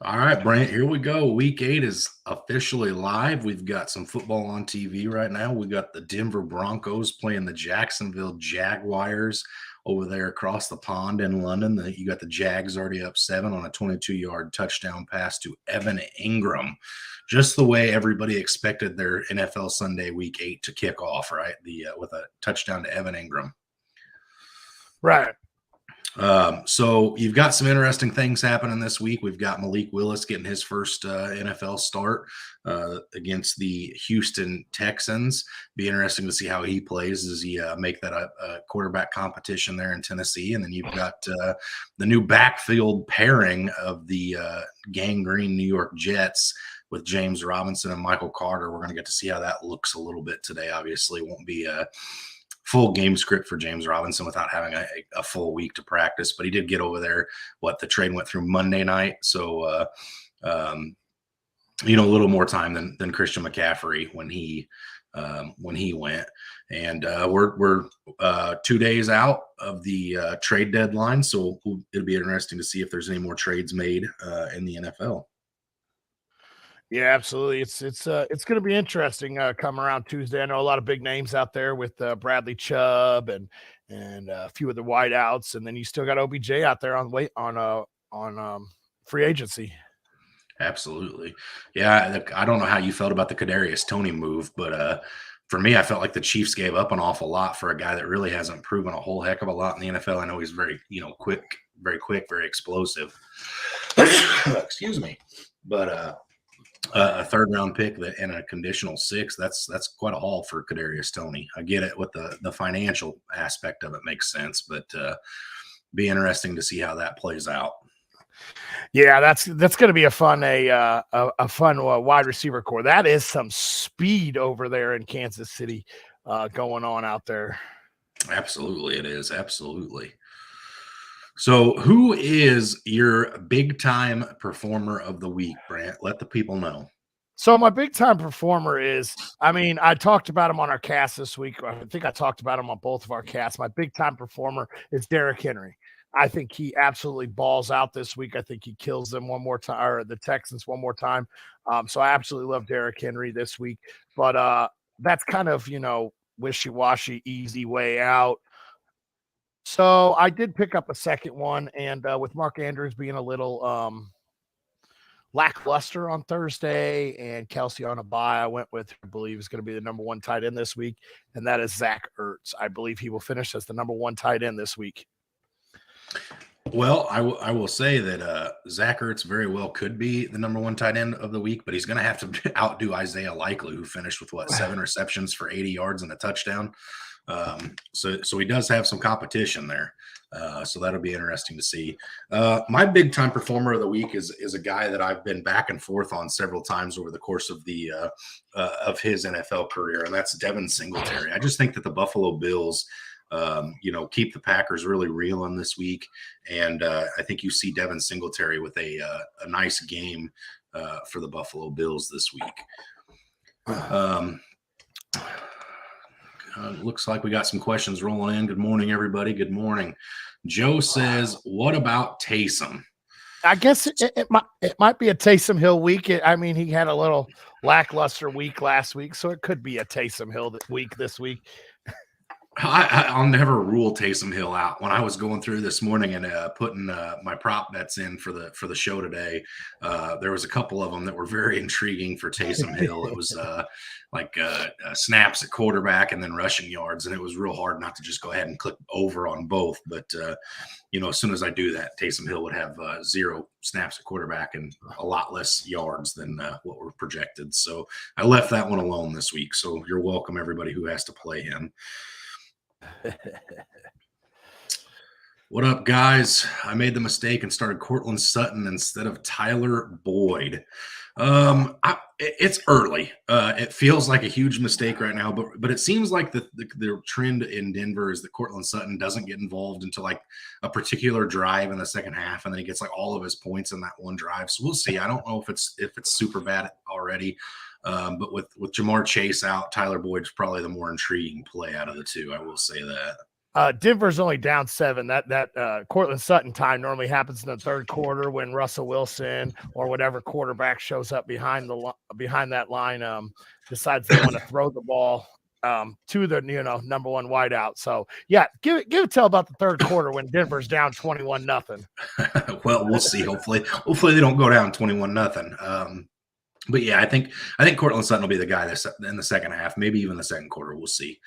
All right, Brant, here we go. Week 8 is officially live. We've got some football on TV right now. We got the Denver Broncos playing the Jacksonville Jaguars over there across the pond in London. You got the Jags already up 7 on a 22-yard touchdown pass to Evan Ingram. Just the way everybody expected their NFL Sunday Week 8 to kick off, right? With a touchdown to Evan Ingram. Right. So you've got some interesting things happening this week. We've got Malik Willis getting his first NFL start against the Houston Texans. Be interesting to see how he plays as he make that a quarterback competition there in Tennessee. And then you've got the new backfield pairing of the gangrene New York Jets with James Robinson and Michael Carter. We're going to get to see how that looks a little bit today. Obviously, it won't be full game script for James Robinson without having a full week to practice, but he did get over there. The trade went through Monday night. So, a little more time than Christian McCaffrey when he went. And we're 2 days out of the trade deadline. So it'll be interesting to see if there's any more trades made in the NFL. Yeah, absolutely. It's going to be interesting come around Tuesday. I know a lot of big names out there with Bradley Chubb and a few of the wideouts, and then you still got OBJ out there on free agency. Absolutely. Yeah, I don't know how you felt about the Kadarius Toney move, but for me, I felt like the Chiefs gave up an awful lot for a guy that really hasn't proven a whole heck of a lot in the NFL. I know he's very, quick, very explosive. Excuse me. But a third-round pick and a conditional 6, that's quite a haul for Kadarius Toney. I get it with the financial aspect of it makes sense, but be interesting to see how that plays out. Yeah, that's going to be a fun wide receiver core. That is some speed over there in Kansas City going on out there. Absolutely, it is. Absolutely. So who is your big-time performer of the week, Brant? Let the people know. So my big-time performer is, I talked about him on our cast this week. I think I talked about him on both of our casts. My big-time performer is Derrick Henry. I think he absolutely balls out this week. I think he kills them one more time, or the Texans one more time. So I absolutely love Derrick Henry this week. But that's kind of, wishy-washy, easy way out. So I did pick up a second one, and with Mark Andrews being a little lackluster on Thursday and Kelsey on a bye, I went with, I believe, is going to be the number 1 tight end this week, and that is Zach Ertz. I believe he will finish as the number 1 tight end this week. Well, I will say that Zach Ertz very well could be the number 1 tight end of the week, but he's going to have to outdo Isaiah Likely, who finished with 7 receptions for 80 yards and a touchdown. So he does have some competition there. So that'll be interesting to see. My big time performer of the week is a guy that I've been back and forth on several times over the course of of his NFL career, and that's Devin Singletary. I just think that the Buffalo Bills, keep the Packers really reeling this week, and I think you see Devin Singletary with a nice game for the Buffalo Bills this week. Looks like we got some questions rolling in. Good morning, everybody. Good morning. Joe says, what about Taysom? I guess it might be a Taysom Hill week. He had a little lackluster week last week, so it could be a Taysom Hill week this week. I'll never rule Taysom Hill out. When I was going through this morning and putting my prop bets in for the show today, there was a couple of them that were very intriguing for Taysom Hill. It was snaps at quarterback and then rushing yards, and it was real hard not to just go ahead and click over on both. But as soon as I do that, Taysom Hill would have 0 snaps at quarterback and a lot less yards than what were projected. So I left that one alone this week. So you're welcome, everybody who has to play him. What up, guys? I made the mistake and started Cortland Sutton instead of Tyler Boyd. It's early. It feels like a huge mistake right now, but it seems like the trend in Denver is that Cortland Sutton doesn't get involved until like a particular drive in the second half, and then he gets like all of his points in that one drive. So we'll see. I don't know if it's super bad already. But with Jamar Chase out, Tyler Boyd's probably the more intriguing play out of the two. I will say that. Denver's only down 7. That Cortland Sutton time normally happens in the third quarter when Russell Wilson or whatever quarterback shows up behind that line, decides they want to throw the ball to the number one wideout. So yeah, give it till about the third quarter when Denver's down 21-0. Well, we'll see. Hopefully they don't go down 21-0. But yeah, I think Cortland Sutton will be the guy that's in the second half, maybe even the second quarter. We'll see.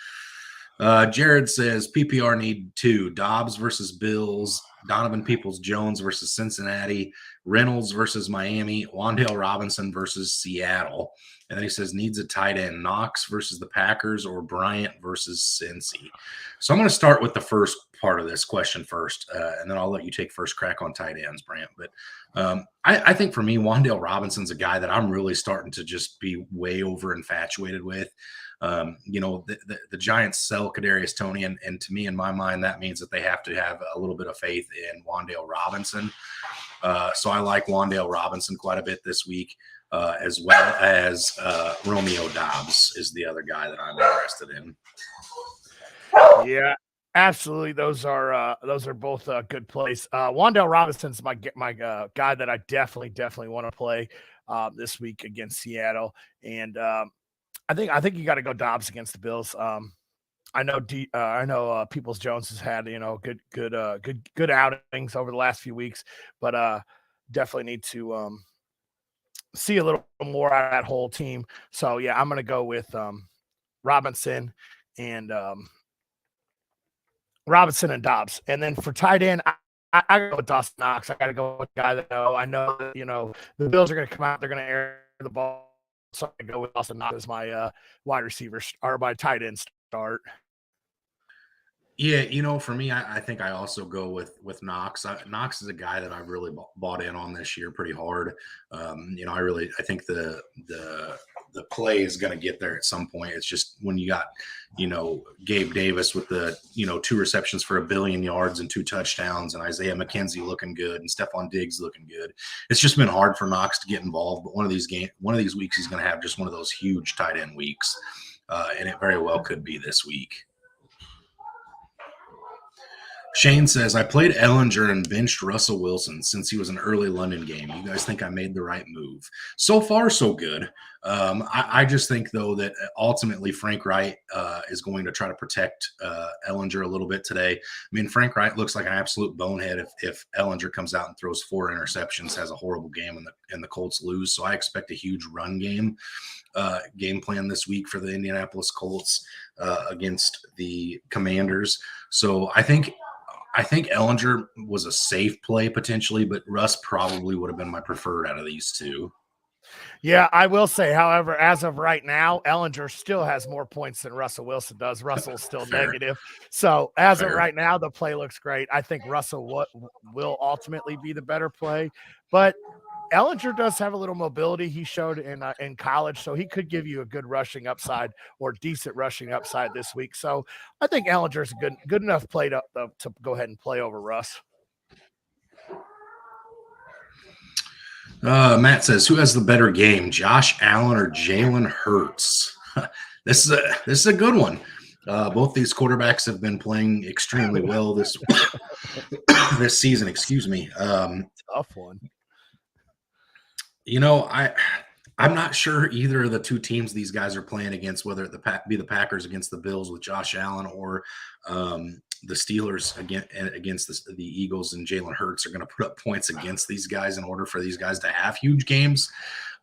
Jared says PPR need 2: Dobbs versus Bills, Donovan Peoples-Jones versus Cincinnati, Reynolds versus Miami, Wan'Dale Robinson versus Seattle. And then he says needs a tight end: Knox versus the Packers or Bryant versus Cincy. So I'm going to start with the first part of this question first, and then I'll let you take first crack on tight ends, Brant. But I think for me, Wan'Dale Robinson's a guy that I'm really starting to just be way over infatuated with. The Giants sell Kadarius Toney, and to me, in my mind, that means that they have to have a little bit of faith in Wan'Dale Robinson. So I like Wan'Dale Robinson quite a bit this week, as well as Romeo Dobbs is the other guy that I'm interested in. Yeah, absolutely. Those are both good plays. Wan'Dale Robinson's my guy that I definitely want to play this week against Seattle, and I think you got to go Dobbs against the Bills. I know Peoples-Jones has had good outings over the last few weeks, but definitely need to see a little more out of that whole team. So yeah, I'm gonna go with Robinson and Dobbs, and then for tight end, I go with Dawson Knox. I got to go with a guy that I know that, the Bills are going to come out, they're going to air the ball. So I go with Dawson Knox as my wide receiver or my tight end start. Yeah, for me, I think I also go with Knox. Knox is a guy that I've really bought in on this year pretty hard. I think the play is going to get there at some point. It's just when you got, Gabe Davis with the, 2 receptions for 1 billion yards and 2 touchdowns, and Isaiah McKenzie looking good and Stephon Diggs looking good. It's just been hard for Knox to get involved. But one of these weeks, he's going to have just one of those huge tight end weeks, and it very well could be this week. Shane says, I played Ellinger and benched Russell Wilson since he was an early London game. You guys think I made the right move? So far, so good. I just think, though, that ultimately Frank Wright is going to try to protect Ellinger a little bit today. I mean, Frank Wright looks like an absolute bonehead if Ellinger comes out and throws 4 interceptions, has a horrible game, and the Colts lose. So I expect a huge run game plan this week for the Indianapolis Colts against the Commanders. So I think Ellinger was a safe play potentially, but Russ probably would have been my preferred out of these two. Yeah, I will say, however, as of right now, Ellinger still has more points than Russell Wilson does. Russell's still negative. So as of right now, the play looks great. I think Russell will ultimately be the better play, but Ellinger does have a little mobility he showed in college, so he could give you a good rushing upside or decent rushing upside this week. So I think Ellinger is a good enough play to go ahead and play over Russ. Matt says, who has the better game, Josh Allen or Jalen Hurts? This is a good one. Both these quarterbacks have been playing extremely well this season. Excuse me. Tough one. I'm not sure either of the two teams these guys are playing against, whether it be the Packers against the Bills with Josh Allen or the Steelers against the Eagles and Jalen Hurts are going to put up points against these guys in order for these guys to have huge games.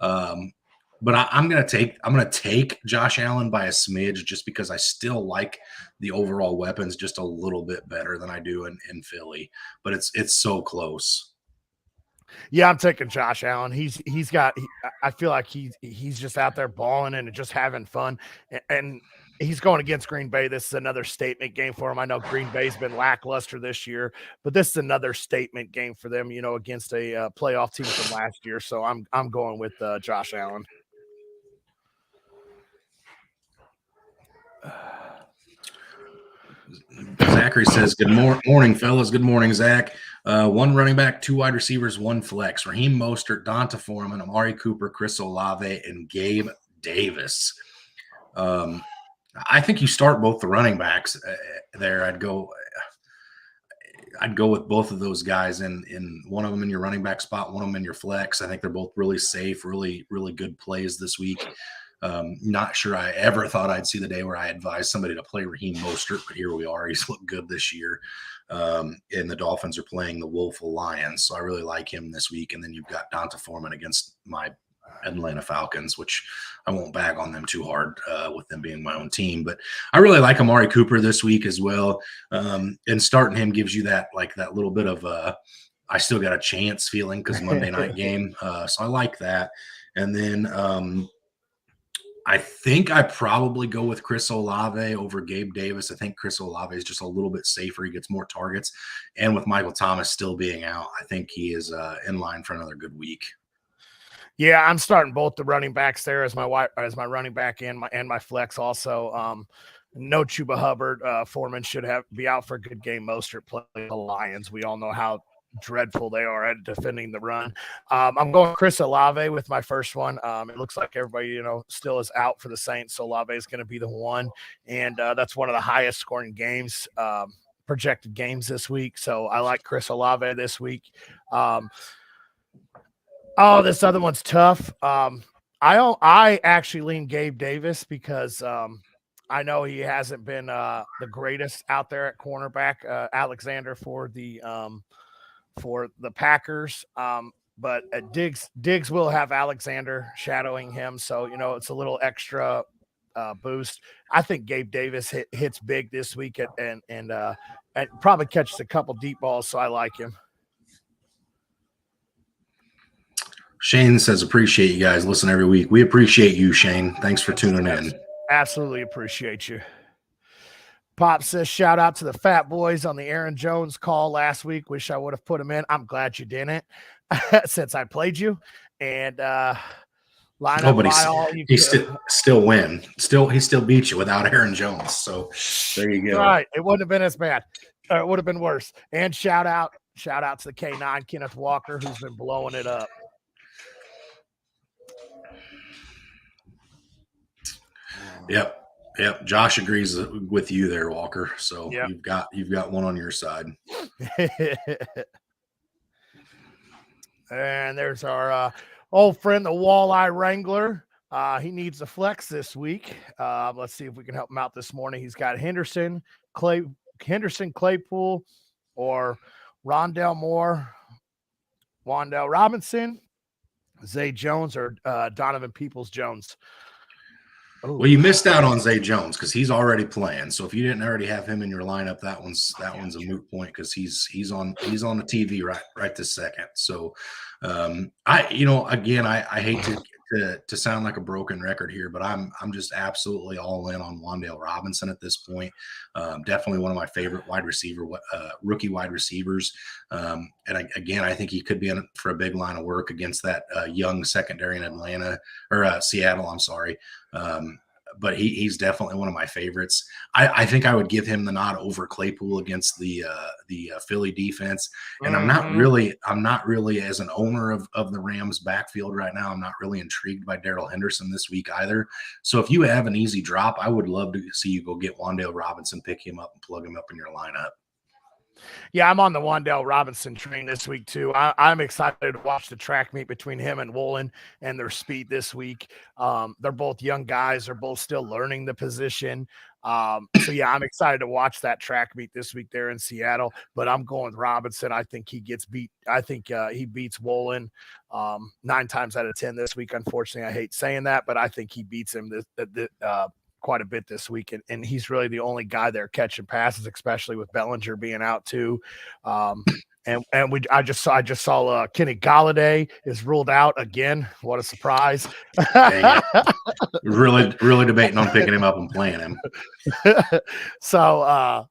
But I'm going to take Josh Allen by a smidge just because I still like the overall weapons just a little bit better than I do in Philly. But it's so close. Yeah, I'm taking Josh Allen. I feel like he's just out there balling and just having fun, and he's going against Green Bay. This is another statement game for him. I know Green Bay's been lackluster this year, but this is another statement game for them, against a playoff team from last year. So I'm going with Josh Allen. Zachary says, good morning, fellas. Good morning, Zach. 1 running back, 2 wide receivers, 1 flex. Raheem Mostert, Donta Foreman, Amari Cooper, Chris Olave, and Gabe Davis. I think you start both the running backs there. I'd go I'd go with both of those guys in one of them in your running back spot, one of them in your flex. I think they're both really safe, really, really good plays this week. Not sure I ever thought I'd see the day where I advised somebody to play Raheem Mostert, but here we are. He's looked good this year. And the Dolphins are playing the Woeful Lions, so I really like him this week. And then you've got Donta Foreman against my Atlanta Falcons, which I won't bag on them too hard with them being my own team. But I really like Amari Cooper this week as well. And starting him gives you that little bit of I still got a chance feeling because Monday night game. So I like that. And then I think I probably go with Chris Olave over Gabe Davis. I think Chris Olave is just a little bit safer. He gets more targets. And with Michael Thomas still being out, I think he is in line for another good week. Yeah, I'm starting both the running backs there as my running back and my flex also. No Chuba Hubbard. Foreman should be out for a good game. Mostert playing the Lions. We all know how dreadful they are at defending the run. I'm going Chris Olave with my first one. It looks like everybody, still is out for the Saints, so Olave is going to be the one, and that's one of the highest scoring games, projected games this week. So I like Chris Olave this week. This other one's tough. I actually lean Gabe Davis because I know he hasn't been the greatest out there at cornerback. Alexander for the Packers. But Diggs will have Alexander shadowing him. So, it's a little extra boost. I think Gabe Davis hits big this week and probably catches a couple deep balls. So I like him. Shane says, appreciate you guys. Listen every week. We appreciate you, Shane. Thanks for tuning in. Absolutely appreciate you. Pop says, shout out to the Fatboyz on the Aaron Jones call last week. Wish I would have put him in. I'm glad you didn't since I played you. And he still win. He still beat you without Aaron Jones. So there you go. Right. It wouldn't have been as bad. It would have been worse. And shout out to the K9, Kenneth Walker, who's been blowing it up. Yep. Josh agrees with you there, Walker. So yep. you've got one on your side. And there's our old friend, the Walleye Wrangler. He needs a flex this week. Let's see if we can help him out this morning. He's got Henderson, Claypool, or Rondell Moore, Wan'Dale Robinson, Zay Jones, or Donovan Peoples-Jones. Ooh. Well, you missed out on Zay Jones because he's already playing. So if you didn't already have him in your lineup, that one's a moot point because he's on the TV right this second. So I hate to sound like a broken record here, but I'm just absolutely all in on Wan'Dale Robinson at this point. Definitely one of my favorite rookie wide receivers. And I think he could be in for a big line of work against that young secondary in Seattle. I'm sorry. But he's definitely one of my favorites. I think I would give him the nod over Claypool against the Philly defense. And I'm not really as an owner of the Rams backfield right now. I'm not really intrigued by Darrell Henderson this week either. So if you have an easy drop, I would love to see you go get Wan'Dale Robinson, pick him up and plug him up in your lineup. Yeah, I'm on the Wan'Dale Robinson train this week too. I'm excited to watch the track meet between him and Woolen and their speed this week. They're both young guys. They're both still learning the position. So yeah, I'm excited to watch that track meet this week there in Seattle. But I'm going with Robinson. I think he gets beat. I think he beats Woolen 9 times out of 10 this week. Unfortunately, I hate saying that, but I think he beats him quite a bit this week, and he's really the only guy there catching passes, especially with Bellinger being out too. I just saw Kenny Golladay is ruled out again. What a surprise! really debating on picking him up and playing him. So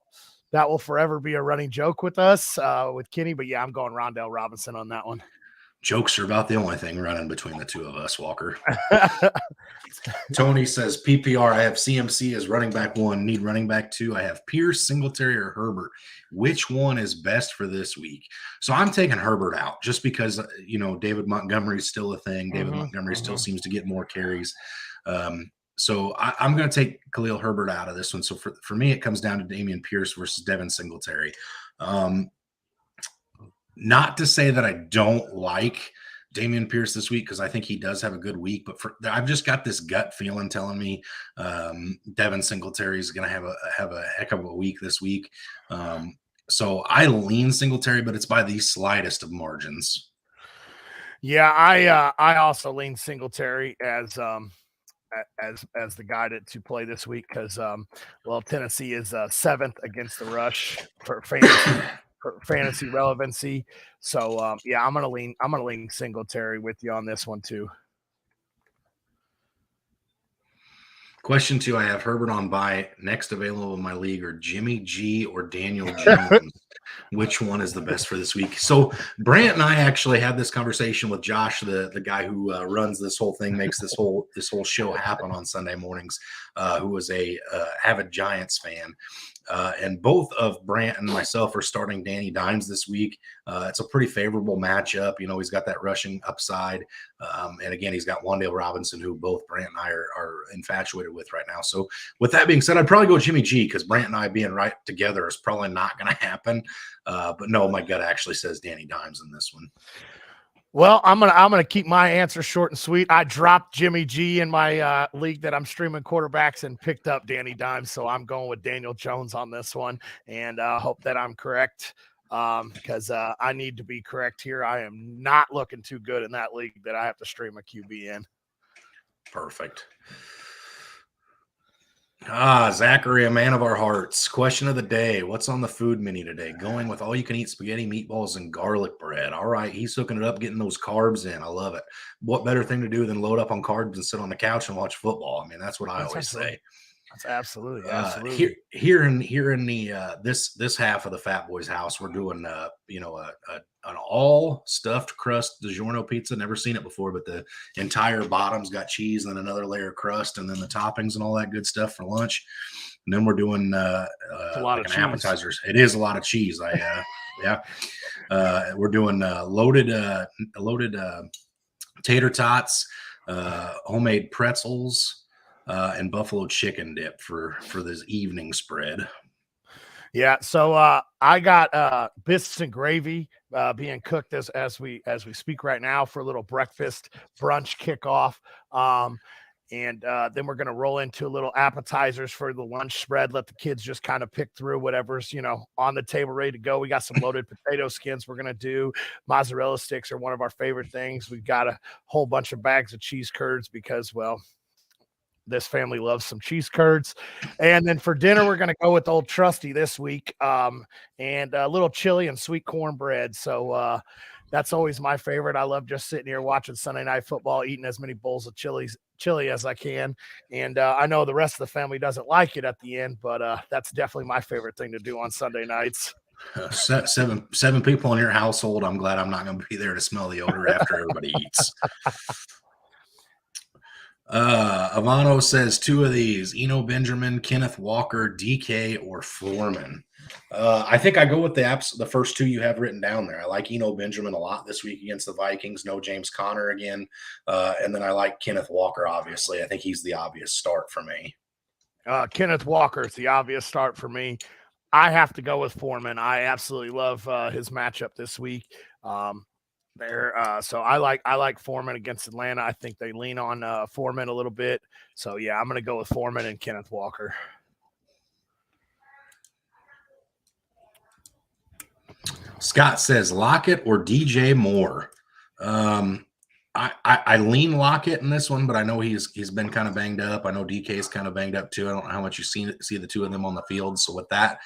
that will forever be a running joke with us with Kenny. But yeah, I'm going Wan'Dale Robinson on that one. Jokes are about the only thing running between the two of us, Walker. Tony says, PPR, I have CMC as running back 1, need running back 2. I have Pierce, Singletary, or Herbert. Which one is best for this week? So I'm taking Herbert out just because, David Montgomery is still a thing. David Montgomery still seems to get more carries. So I'm going to take Khalil Herbert out of this one. So for me, it comes down to Dameon Pierce versus Devin Singletary. Not to say that I don't like Dameon Pierce this week because I think he does have a good week, but I've just got this gut feeling telling me Devin Singletary is going to have a heck of a week this week. So I lean Singletary, but it's by the slightest of margins. Yeah, I also lean Singletary as the guy to play this week because Tennessee is 7th against the rush for fantasy relevancy. So I'm gonna lean Singletary with you on this one too. Question 2, I have Herbert on bye. Next available in my league are Jimmy G or Daniel Jones. Which one is the best for this week? So Brant and I actually had this conversation with Josh, the guy who runs this whole thing, makes this whole show happen on Sunday mornings, who was a avid Giants fan. And both of Brant and myself are starting Danny Dimes this week. It's a pretty favorable matchup. You know, he's got that rushing upside. And again, he's got Wan'Dale Robinson, who both Brant and I are infatuated with right now. So with that being said, I'd probably go Jimmy G because Brant and I being right together is probably not going to happen. But no, my gut actually says Danny Dimes in this one. Well, I'm gonna keep my answer short and sweet. I dropped Jimmy G in my league that I'm streaming quarterbacks and picked up Danny Dimes, so I'm going with Daniel Jones on this one, and hope that I'm correct because I need to be correct here. I am not looking too good in that league that I have to stream a QB in. Perfect. Zachary, a man of our hearts. Question of the day. What's on the food menu today? Going with all you can eat spaghetti, meatballs, and garlic bread. All right. He's hooking it up, getting those carbs in. I love it. What better thing to do than load up on carbs and sit on the couch and watch football? I mean, that's what I always say. That's absolutely. Here in the this half of the Fatboyz house, we're doing an all stuffed crust DiGiorno pizza. Never seen it before, but the entire bottom's got cheese and another layer of crust, and then the toppings and all that good stuff for lunch. And then we're doing a lot of appetizers. It is a lot of cheese. We're doing loaded tater tots, homemade pretzels. And buffalo chicken dip for this evening spread. Yeah, so I got biscuits and gravy being cooked as we speak right now for a little breakfast brunch kickoff. And then we're going to roll into a little appetizers for the lunch spread. Let the kids just kind of pick through whatever's, on the table ready to go. We got some loaded potato skins we're going to do. Mozzarella sticks are one of our favorite things. We've got a whole bunch of bags of cheese curds because, this family loves some cheese curds. And then for dinner, we're going to go with Old Trusty this week and a little chili and sweet cornbread. So that's always my favorite. I love just sitting here watching Sunday Night Football, eating as many bowls of chili as I can. And I know the rest of the family doesn't like it at the end, but that's definitely my favorite thing to do on Sunday nights. 7 people in your household. I'm glad I'm not going to be there to smell the odor after everybody eats. Ivano says 2 of these: Eno Benjamin, Kenneth Walker, DK, or Foreman. I think I go with the first 2 you have written down there. I like Eno Benjamin a lot this week against the Vikings. No James Conner again. And then I like Kenneth Walker, obviously. I think he's the obvious start for me. Kenneth Walker is the obvious start for me. I have to go with Foreman. I absolutely love his matchup this week. So I like Foreman against Atlanta. I think they lean on Foreman a little bit. So yeah, I'm going to go with Foreman and Kenneth Walker. Scott says Lockett or DJ Moore. I lean Lockett in this one, but I know he's been kind of banged up. I know DK is kind of banged up too. I don't know how much you see the 2 of them on the field. So with that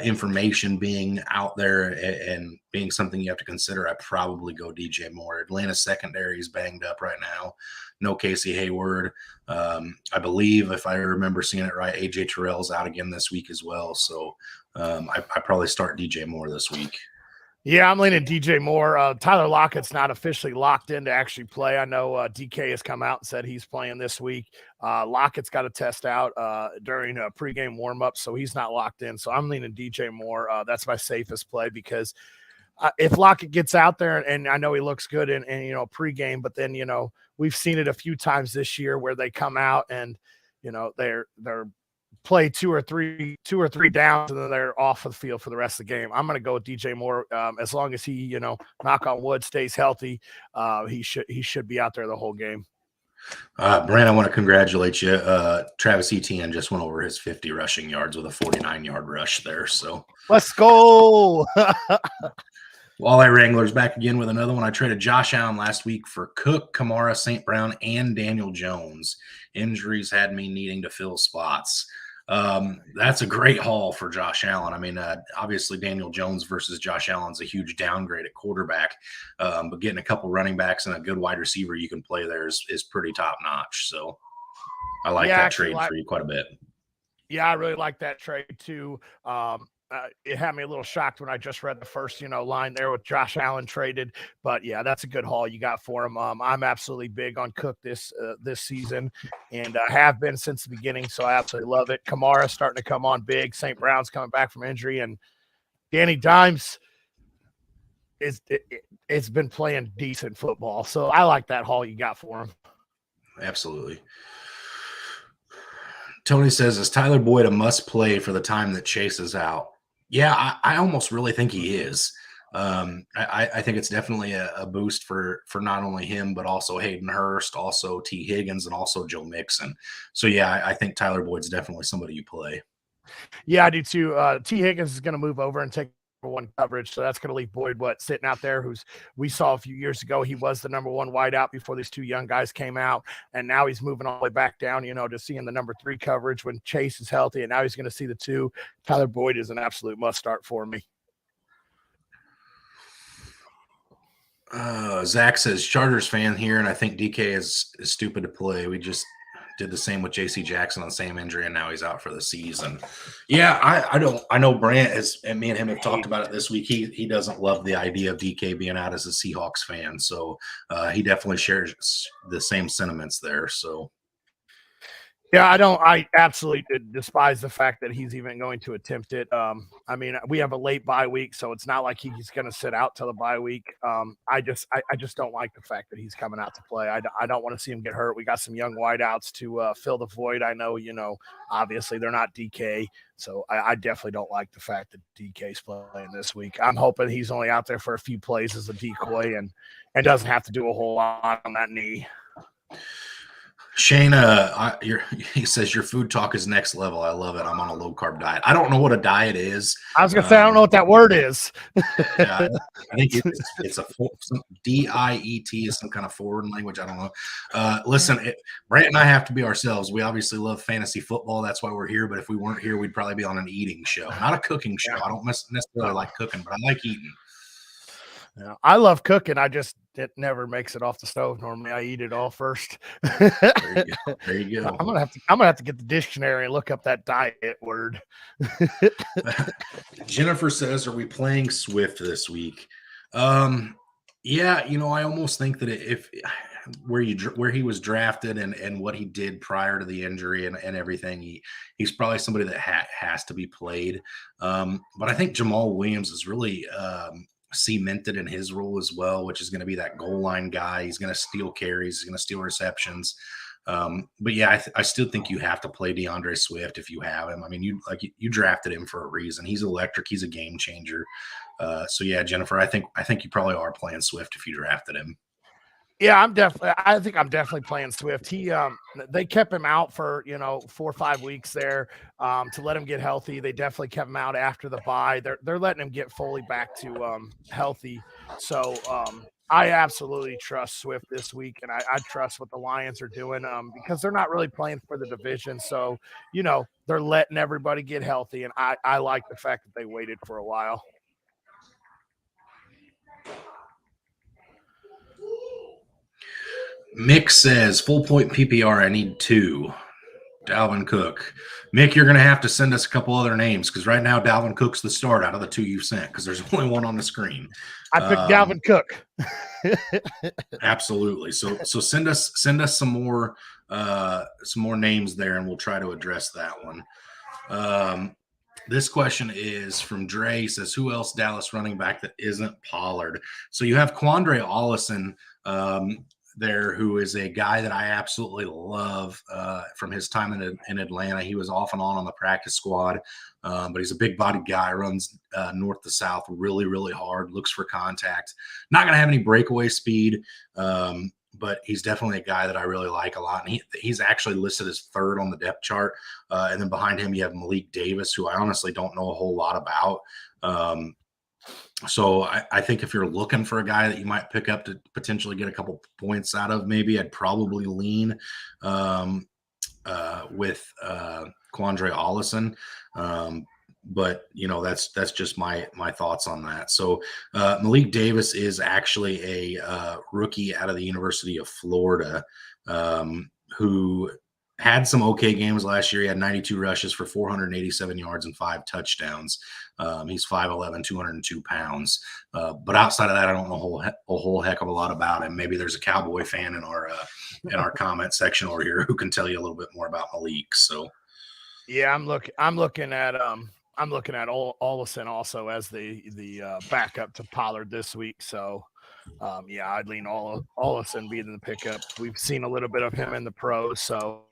information being out there and being something you have to consider, I probably go DJ Moore. Atlanta's secondary is banged up right now. No Casey Hayward. I believe, if I remember seeing it right, AJ Terrell's out again this week as well. So I probably start DJ Moore this week. Yeah, I'm leaning DJ Moore. Tyler Lockett's not officially locked in to actually play. I know DK has come out and said he's playing this week. Lockett's got to test out during a pregame warm-up, so he's not locked in. So I'm leaning DJ Moore. That's my safest play because if Lockett gets out there, and I know he looks good in pregame, but then, we've seen it a few times this year where they come out and, they're play two or three downs and then they're off of the field for the rest of the game. I'm going to go with DJ Moore. As long as he, knock on wood, stays healthy, he should be out there the whole game. Brant, I want to congratulate you. Travis Etienne just went over his 50 rushing yards with a 49-yard rush there. So let's go. Walleye Wranglers back again with another one. I traded Josh Allen last week for Cook, Kamara, St. Brown, and Daniel Jones. Injuries had me needing to fill spots. That's a great haul for Josh Allen. I mean, obviously Daniel Jones versus Josh Allen's a huge downgrade at quarterback, but getting a couple running backs and a good wide receiver you can play there is pretty top notch. So I like that trade for you quite a bit. Yeah, I really like that trade too. It had me a little shocked when I just read the first, line there with Josh Allen traded. But yeah, that's a good haul you got for him. I'm absolutely big on Cook this season, and have been since the beginning. So I absolutely love it. Kamara starting to come on big. St. Brown's coming back from injury, and Danny Dimes it's been playing decent football. So I like that haul you got for him. Absolutely. Tony says, is Tyler Boyd a must play for the time that Chase is out? Yeah, I almost really think he is. I think it's definitely a boost for not only him, but also Hayden Hurst, also T. Higgins, and also Joe Mixon. So, yeah, I think Tyler Boyd's definitely somebody you play. Yeah, I do too. T. Higgins is going to move over and take one coverage, so that's going to leave Boyd sitting out there, who's we saw a few years ago he was the number one wideout before these two young guys came out, and now he's moving all the way back down, to seeing the number 3 coverage when Chase is healthy, and now he's going to see the 2. Tyler Boyd is an absolute must start for me. Zach says, Chargers fan here, and I think DK is stupid to play. We just did the same with J.C. Jackson on the same injury, and now he's out for the season. Yeah, I know Brant and me and him have talked about it this week. He doesn't love the idea of DK being out as a Seahawks fan, so he definitely shares the same sentiments there. So yeah, I absolutely despise the fact that he's even going to attempt it. I mean, we have a late bye week, so it's not like he's going to sit out till the bye week. I just don't like the fact that he's coming out to play. I don't want to see him get hurt. We got some young wideouts to fill the void. I know, obviously they're not DK, so I definitely don't like the fact that DK's playing this week. I'm hoping he's only out there for a few plays as a decoy and doesn't have to do a whole lot on that knee. Shane, he says your food talk is next level. I love it. I'm on a low carb diet. I don't know what a diet is. I was gonna say I don't know what that word is. Yeah, I think it's some DIET is some kind of foreign language. I don't know. Listen, Brant and I have to be ourselves. We obviously love fantasy football. That's why we're here. But if we weren't here, we'd probably be on an eating show, not a cooking show. I don't necessarily like cooking, but I like eating. Yeah, I love cooking. It never makes it off the stove. Normally, I eat it all first. There you go. I'm gonna have to get the dictionary and look up that diet word. Jennifer says, "Are we playing Swift this week?" Yeah, I almost think that if where he was drafted and what he did prior to the injury and everything, he's probably somebody that has to be played. But I think Jamal Williams is really cemented in his role as well, which is going to be that goal line guy. He's going to steal carries. He's going to steal receptions. But yeah, I still think you have to play DeAndre Swift if you have him. I mean, you drafted him for a reason. He's electric. He's a game changer. So yeah, Jennifer, I think you probably are playing Swift if you drafted him. Yeah, I think I'm definitely playing Swift. They kept him out for 4 or 5 weeks there to let him get healthy. They definitely kept him out after the bye. They're letting him get fully back to healthy. So I absolutely trust Swift this week, and I trust what the Lions are doing because they're not really playing for the division. So they're letting everybody get healthy, and I like the fact that they waited for a while. Mick says, full point PPR, I need 2. Dalvin Cook. Mick, you're going to have to send us a couple other names because right now Dalvin Cook's the start out of the 2 you've sent because there's only one on the screen. I picked Dalvin Cook. Absolutely. So send us some more names there and we'll try to address that one. This question is from Dre. He says, who else Dallas running back that isn't Pollard? So you have Quandre Ollison. there who is a guy that I absolutely love from his time in Atlanta. He was off and on the practice squad, but he's a big-bodied guy, runs north to south really, really hard, looks for contact. Not going to have any breakaway speed, but he's definitely a guy that I really like a lot. And he's actually listed as third on the depth chart. And then behind him, you have Malik Davis, who I honestly don't know a whole lot about. So I think if you're looking for a guy that you might pick up to potentially get a couple points out of, maybe I'd probably lean with Quandre Ollison. But that's just my thoughts on that. So Malik Davis is actually a rookie out of the University of Florida who had some okay games last year. He had 92 rushes for 487 yards and 5 touchdowns. He's 5'11", 202 pounds. But outside of that, I don't know a whole heck of a lot about him. Maybe there's a Cowboy fan in our comment section over here who can tell you a little bit more about Malik. So yeah, I'm looking at Ollison also as the backup to Pollard this week. So yeah, I'd lean Ollison being the pickup. We've seen a little bit of him in the pros, so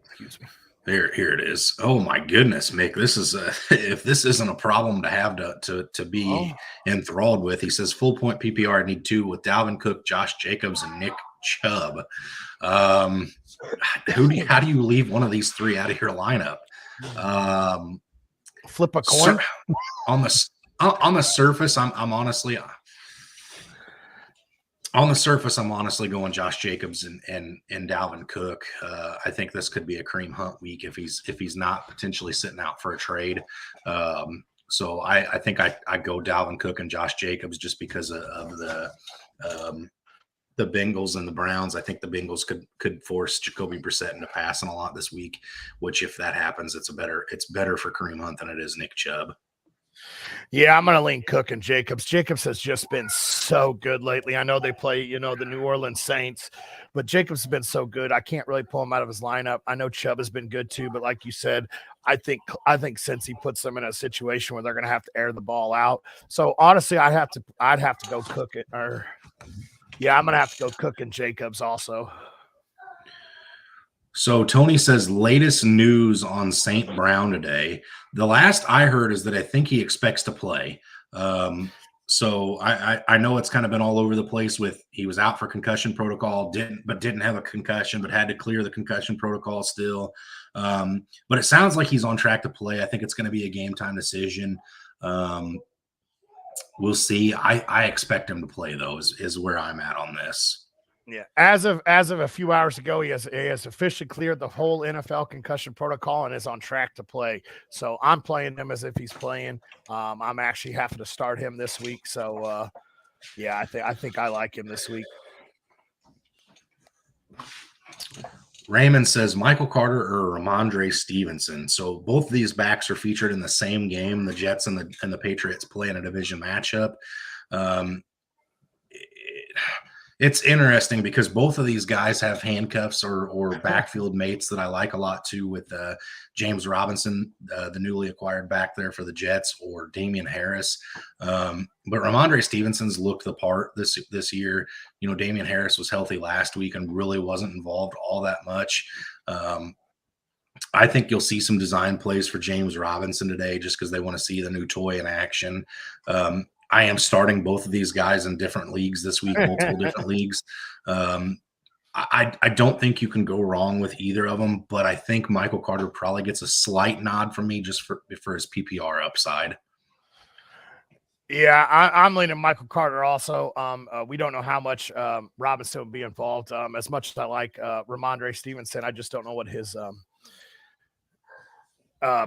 excuse me. Here it is. Oh my goodness, Mick. This is if this isn't a problem to have to be enthralled with. He says full point PPR. I need 2 with Dalvin Cook, Josh Jacobs, and Nick Chubb. How do you leave one of these 3 out of your lineup? Flip a coin. On the surface, I'm honestly going Josh Jacobs and Dalvin Cook. I think this could be a cream hunt week if he's not potentially sitting out for a trade. So I think I go Dalvin Cook and Josh Jacobs just because of the Bengals and the Browns. I think the Bengals could force Jacoby Brissett into passing a lot this week, which if that happens, it's better for Kareem Hunt than it is Nick Chubb. Yeah, I'm going to lean Cook and Jacobs. Jacobs has just been so good lately. I know they play, the New Orleans Saints, but Jacobs has been so good. I can't really pull him out of his lineup. I know Chubb has been good too, but like you said, I think since he puts them in a situation where they're going to have to air the ball out. So honestly, I'd have to go Cook it, or yeah, I'm going to have to go Cook and Jacobs also. So Tony says latest news on St. Brown today. The last I heard is that I think he expects to play. So I know it's kind of been all over the place with he was out for concussion protocol, didn't have a concussion, but had to clear the concussion protocol still. But it sounds like he's on track to play. I think it's going to be a game time decision. We'll see. I expect him to play though, is where I'm at on this. Yeah, as of a few hours ago, he has officially cleared the whole NFL concussion protocol and is on track to play. So I'm playing him as if he's playing. I'm actually having to start him this week. So yeah, I think I like him this week. Raymond says Michael Carter or Ramondre Stevenson. So both of these backs are featured in the same game. The Jets and the Patriots play in a division matchup. It's interesting because both of these guys have handcuffs or backfield mates that I like a lot too, with James Robinson, the newly acquired back there for the Jets, or Damian Harris. But Ramondre Stevenson's looked the part this year. Damian Harris was healthy last week and really wasn't involved all that much. I think you'll see some design plays for James Robinson today just because they want to see the new toy in action. I am starting both of these guys in different leagues this week, multiple different leagues. I don't think you can go wrong with either of them, but I think Michael Carter probably gets a slight nod from me just for his PPR upside. Yeah, I'm leaning Michael Carter also. We don't know how much Robinson will be involved. As much as I like Ramondre Stevenson, I just don't know what his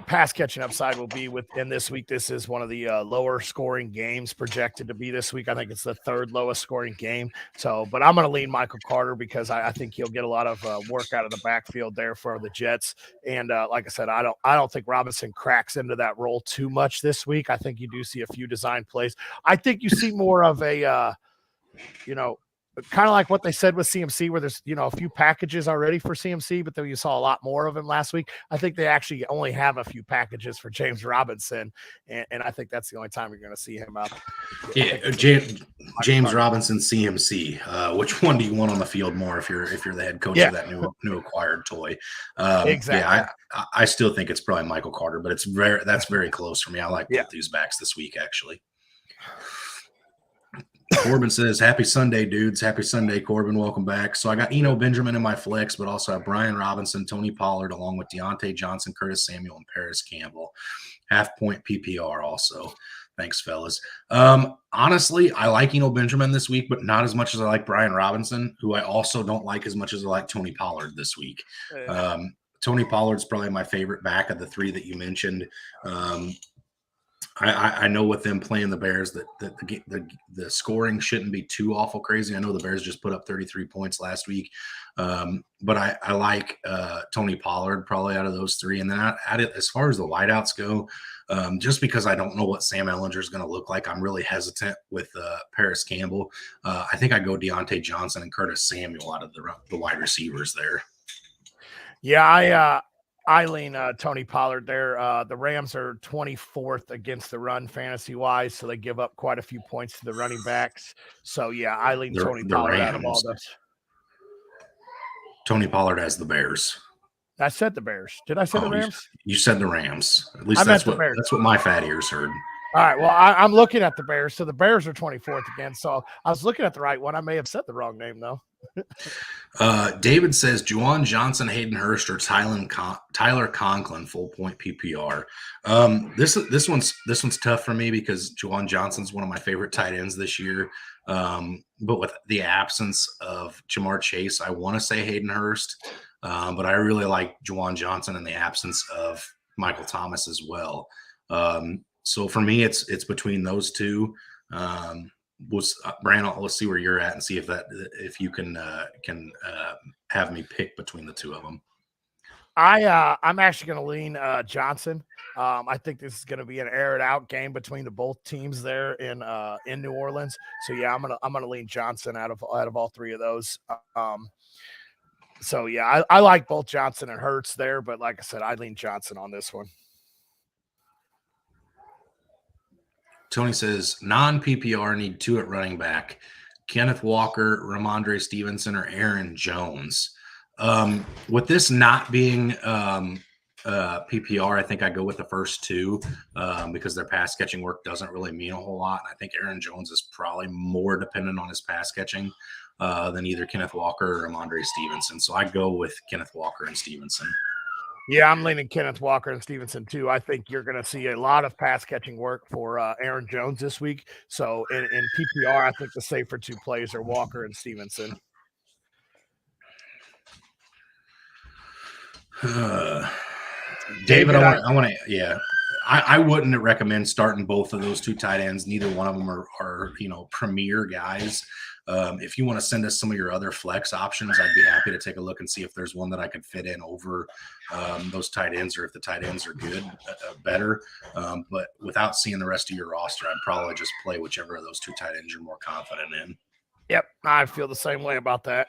pass catching upside will be within this week. This is one of the lower scoring games projected to be this week. I think it's the 3rd lowest scoring game. So, but I'm going to lean Michael Carter because I think he'll get a lot of work out of the backfield there for the Jets. And like I said, I don't think Robinson cracks into that role too much this week. I think you do see a few design plays. I think you see more of a, kind of like what they said with CMC, where there's, a few packages already for CMC, but then you saw a lot more of him last week. I think they actually only have a few packages for James Robinson, and I think that's the only time you're going to see him out. Yeah, James Robinson, CMC. Which one do you want on the field more if you're the head coach of that new acquired toy? Exactly. Yeah, I still think it's probably Michael Carter, but that's very close for me. I like both these backs this week, actually. Corbin says, happy Sunday, dudes. Happy Sunday, Corbin. Welcome back. So I got Eno Benjamin in my flex, but also have Brian Robinson, Tony Pollard, along with Deontay Johnson, Curtis Samuel, and Paris Campbell. Half-point PPR also. Thanks, fellas. Honestly, I like Eno Benjamin this week, but not as much as I like Brian Robinson, who I also don't like as much as I like Tony Pollard this week. Tony Pollard's probably my favorite back of the three that you mentioned. I know with them playing the Bears that the scoring shouldn't be too awful crazy. I know the Bears just put up 33 points last week, but I like Tony Pollard probably out of those three. And then as far as the wideouts go, just because I don't know what Sam Ehlinger is going to look like, I'm really hesitant with Paris Campbell. I think I go Deontay Johnson and Curtis Samuel out of the wide receivers there. Yeah, I lean Tony Pollard there. The Rams are 24th against the run fantasy-wise, so they give up quite a few points to the running backs. So, yeah, I lean Tony Pollard out of all this. Tony Pollard has the Bears. I said the Bears. Did I say the Rams? You said the Rams. At least that's what my fat ears heard. All right, well, I'm looking at the Bears. So the Bears are 24th again. So I was looking at the right one. I may have said the wrong name, though. David says Juwan Johnson, Hayden Hurst, or Tyler Conklin full point PPR. This one's tough for me because Juwan Johnson's one of my favorite tight ends this year. But with the absence of Jamar Chase, I want to say Hayden Hurst, but I really like Juwan Johnson in the absence of Michael Thomas as well. So for me, it's between those two. Brant, let's see where you're at and see if you can have me pick between the two of them. I'm actually going to lean Johnson. I think this is going to be an air it out game between the both teams there in New Orleans. So yeah, I'm gonna lean Johnson out of all three of those. So yeah, I like both Johnson and Hurts there, but like I said, I lean Johnson on this one. Tony says non-PPR need two at running back: Kenneth Walker, Ramondre Stevenson, or Aaron Jones. With this not being PPR, I think I go with the first two because their pass catching work doesn't really mean a whole lot. I think Aaron Jones is probably more dependent on his pass catching than either Kenneth Walker or Ramondre Stevenson. So I go with Kenneth Walker and Stevenson. Yeah, I'm leaning Kenneth Walker and Stevenson too. I think you're going to see a lot of pass catching work for Aaron Jones this week. So in PPR, I think the safer two plays are Walker and Stevenson. David, I wouldn't recommend starting both of those two tight ends. Neither one of them are premier guys. If you want to send us some of your other flex options, I'd be happy to take a look and see if there's one that I could fit in over those tight ends, or if the tight ends are good, better. But without seeing the rest of your roster, I'd probably just play whichever of those two tight ends you're more confident in. Yep, I feel the same way about that.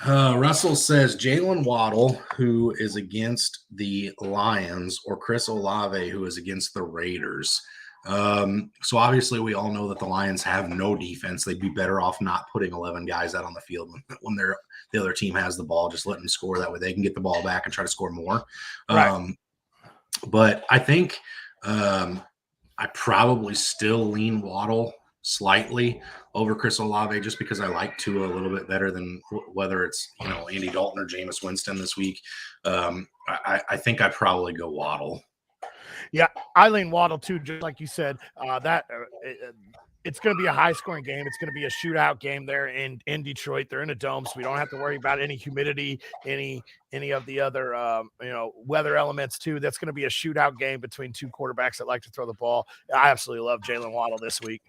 Russell says Jalen Waddle, who is against the Lions, or Chris Olave, who is against the Raiders. So obviously we all know that the Lions have no defense. They'd be better off not putting 11 guys out on the field when the other team has the ball, just let them score. That way they can get the ball back and try to score more. Right. But I think I probably still lean Waddle slightly over Chris Olave, just because I like Tua a little bit better than whether it's Andy Dalton or Jameis Winston this week. I think I probably go Waddle. Yeah, I lean Waddle too, just like you said. It's going to be a high-scoring game. It's going to be a shootout game there in Detroit. They're in a dome, so we don't have to worry about any humidity, any of the other weather elements too. That's going to be a shootout game between two quarterbacks that like to throw the ball. I absolutely love Jalen Waddle this week.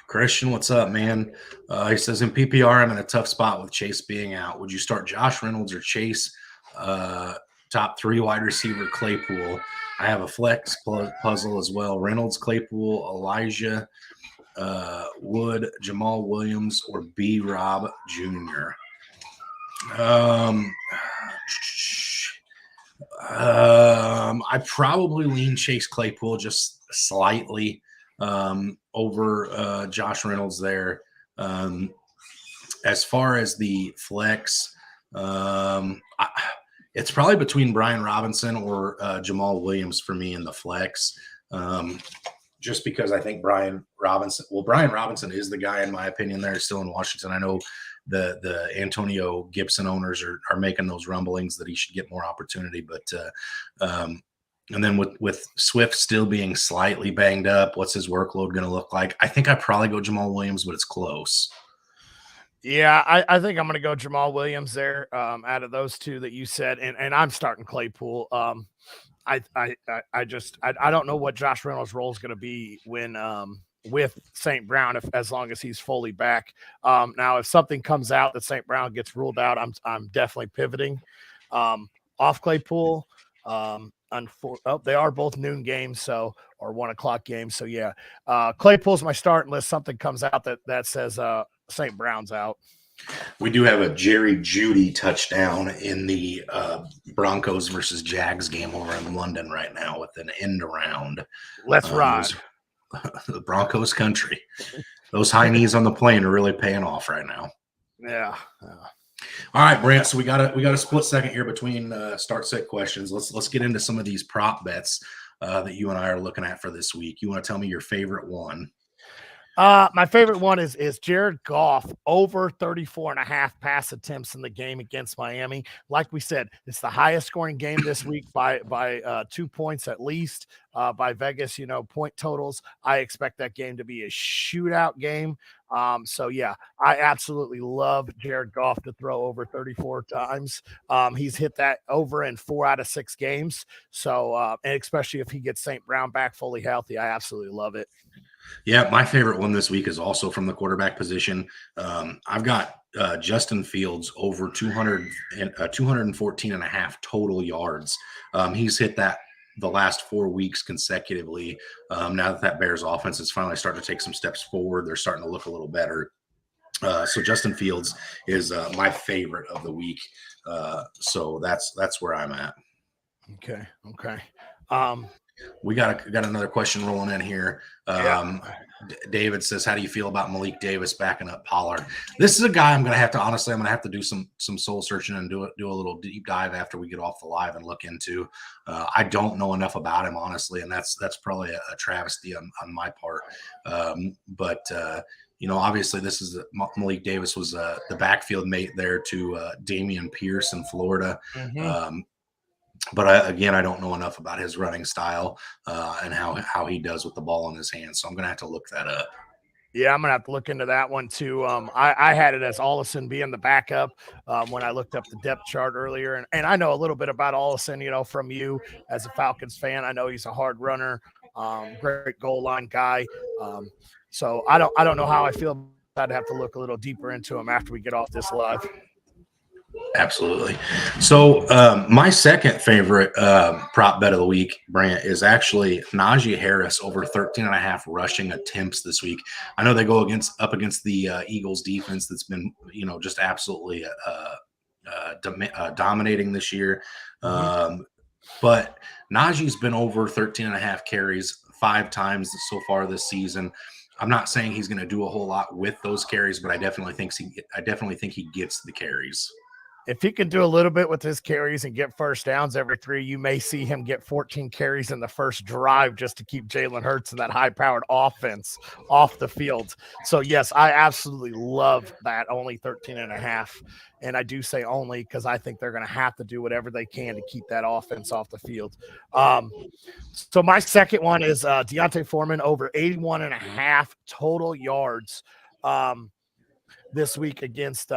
Christian, what's up, man? He says, in PPR, I'm in a tough spot with Chase being out. Would you start Josh Reynolds or Chase? Top three wide receiver Claypool. I have a flex puzzle as well. Reynolds, Claypool, Elijah Wood, Jamal Williams, or B. Rob Jr. I probably lean Chase Claypool just slightly over Josh Reynolds there. As far as the flex, it's probably between Brian Robinson or Jamal Williams for me in the flex. Just because I think Brian Robinson is the guy, in my opinion, there still in Washington. I know the Antonio Gibson owners are making those rumblings that he should get more opportunity, but and then with Swift still being slightly banged up, what's his workload going to look like? I think I probably go Jamal Williams, but it's close. Yeah, I think I'm going to go Jamal Williams there out of those two that you said, and I'm starting Claypool. I don't know what Josh Reynolds' role is going to be when with St. Brown as long as he's fully back. Now, if something comes out that St. Brown gets ruled out, I'm definitely pivoting off Claypool. They are both noon games, or 1 o'clock games. So yeah, Claypool's my start unless something comes out that says St. Brown's out. We do have a Jerry Jeudy touchdown in the Broncos versus Jags game over in London right now with an end around. Let's ride. The Broncos country. Those high knees on the plane are really paying off right now. Yeah. All right, Brant. So we got a split second here between start sit questions. Let's get into some of these prop bets that you and I are looking at for this week. You want to tell me your favorite one? My favorite one is Jared Goff over 34.5 pass attempts in the game against Miami. Like we said, it's the highest scoring game this week by 2 points at least by Vegas, point totals. I expect that game to be a shootout game. So yeah, I absolutely love Jared Goff to throw over 34 times. He's hit that over in 4 out of 6 games. So, and especially if he gets St. Brown back fully healthy, I absolutely love it. Yeah, my favorite one this week is also from the quarterback position. I've got Justin Fields over 214 and a half total yards. He's hit that the last 4 weeks consecutively. Now that Bears offense is finally starting to take some steps forward, they're starting to look a little better. So Justin Fields is my favorite of the week. So that's where I'm at. Okay. We got another question rolling in here. David says, how do you feel about Malik Davis backing up Pollard? This is a guy I'm going to have to do some soul searching and do a little deep dive after we get off the live and look into. I don't know enough about him, honestly, and that's probably a travesty on my part. But obviously this is Malik Davis was the backfield mate there to Damian Pierce in Florida. Mm-hmm. But I don't know enough about his running style and how he does with the ball in his hands. So I'm going to have to look that up. Yeah, I'm going to have to look into that one too. I had it as Ollison being the backup when I looked up the depth chart earlier. And I know a little bit about Ollison, from you as a Falcons fan. I know he's a hard runner, great goal line guy. So I don't know how I feel. I'd have to look a little deeper into him after we get off this live. Absolutely. So my second favorite prop bet of the week, Brant, is actually Najee Harris over 13 and a half rushing attempts this week. I know they go up against the Eagles defense that's been, just absolutely dominating this year. But Najee's been over 13 and a half carries 5 times so far this season. I'm not saying he's going to do a whole lot with those carries, but I definitely think he gets the carries. If he can do a little bit with his carries and get first downs every 3, you may see him get 14 carries in the first drive just to keep Jalen Hurts and that high-powered offense off the field. So, yes, I absolutely love that, only 13 and a half. And I do say only because I think they're going to have to do whatever they can to keep that offense off the field. So my second one is Deontay Foreman over 81 and a half total yards this week against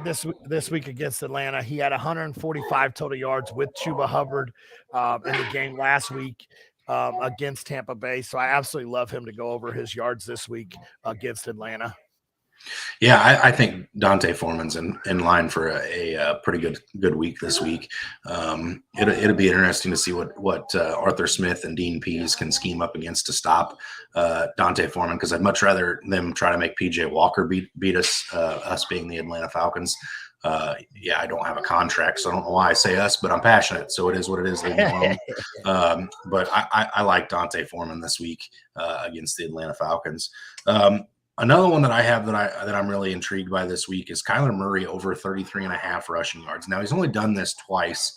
this week against Atlanta. He had 145 total yards with Chuba Hubbard in the game last week against Tampa Bay. So I absolutely love him to go over his yards this week against Atlanta. Yeah, I think Dante Foreman's in line for a pretty good week this week. It'll be interesting to see what Arthur Smith and Dean Pease can scheme up against to stop Dante Foreman, because I'd much rather them try to make PJ Walker beat us being the Atlanta Falcons. Yeah, I don't have a contract, so I don't know why I say us, but I'm passionate, so it is what it is. Leave me alone. But I like Dante Foreman this week against the Atlanta Falcons. Another one that I have that I'm really intrigued by this week is Kyler Murray over 33.5 rushing yards. Now, he's only done this twice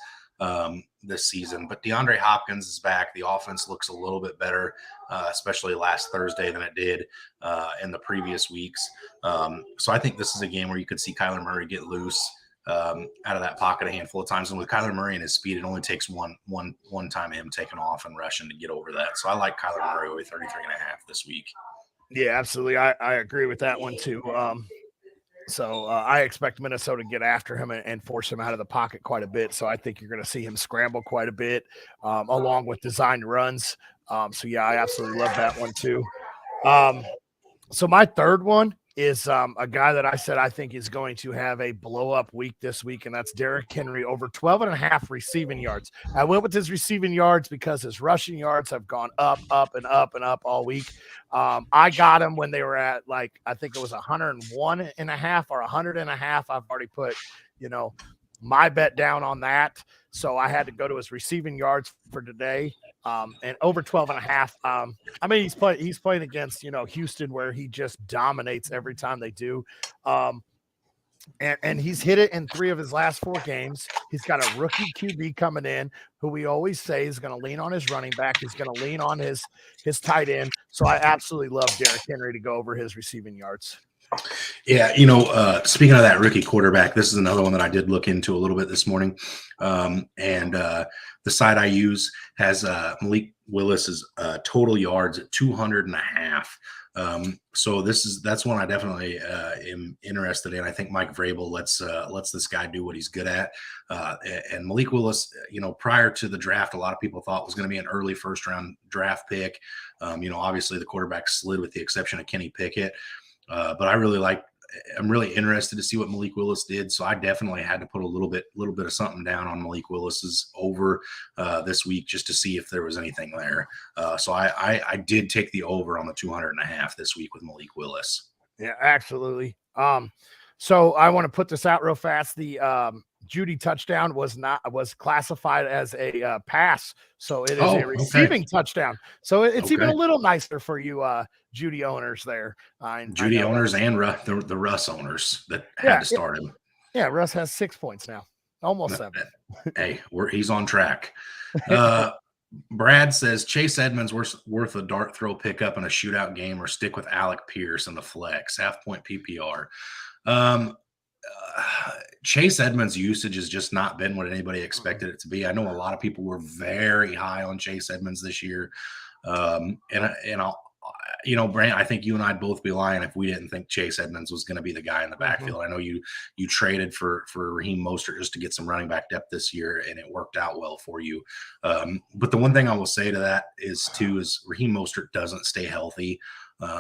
this season, but DeAndre Hopkins is back. The offense looks a little bit better, especially last Thursday than it did in the previous weeks. So I think this is a game where you could see Kyler Murray get loose out of that pocket a handful of times. And with Kyler Murray and his speed, it only takes one time of him taking off and rushing to get over that. So I like Kyler Murray with 33.5 this week. Yeah, absolutely. I agree with that one too. So I expect Minnesota to get after him and force him out of the pocket quite a bit. So I think you're going to see him scramble quite a bit along with designed runs. So, yeah, I absolutely love that one too. So my third one is a guy that I said I think is going to have a blow-up week this week, and that's Derrick Henry over 12.5 receiving yards. I went with his receiving yards because his rushing yards have gone up, and up, and up all week. I got him when they were at, I think it was 101.5 or 100.5. I've already put, my bet down on that. So I had to go to his receiving yards for today. And over 12.5. I mean, he's playing against, Houston, where he just dominates every time they do. And he's hit it in 3 of his last 4 games. He's got a rookie QB coming in who we always say is going to lean on his running back. He's going to lean on his tight end. So I absolutely love Derrick Henry to go over his receiving yards. Yeah, speaking of that rookie quarterback, this is another one that I did look into a little bit this morning. And the site I use has Malik Willis's total yards at 200.5. So that's one I definitely am interested in. I think Mike Vrabel lets this guy do what he's good at. And Malik Willis, prior to the draft, a lot of people thought was going to be an early first-round draft pick. Obviously the quarterback slid with the exception of Kenny Pickett. But I'm really interested to see what Malik Willis did. So I definitely had to put a little bit of something down on Malik Willis's over this week just to see if there was anything there. So I did take the over on the 200.5 this week with Malik Willis. Yeah, absolutely. So I want to put this out real fast. The Judy touchdown was classified as a pass. So it is a receiving touchdown. So it's even a little nicer for you Judy owners there. Judy owners and the Russ owners that had to start him. Yeah, Russ has 6 points now. Almost 7. Hey, he's on track. Brad says Chase Edmonds worth a dart throw pickup in a shootout game, or stick with Alec Pierce in the flex, half-point PPR. Chase Edmonds' usage has just not been what anybody expected it to be. I know a lot of people were very high on Chase Edmonds this year. And I'll, Brant, I think you and I'd both be lying if we didn't think Chase Edmonds was going to be the guy in the backfield. I know you traded for Raheem Mostert just to get some running back depth this year, and it worked out well for you. But the one thing I will say to that is Raheem Mostert doesn't stay healthy.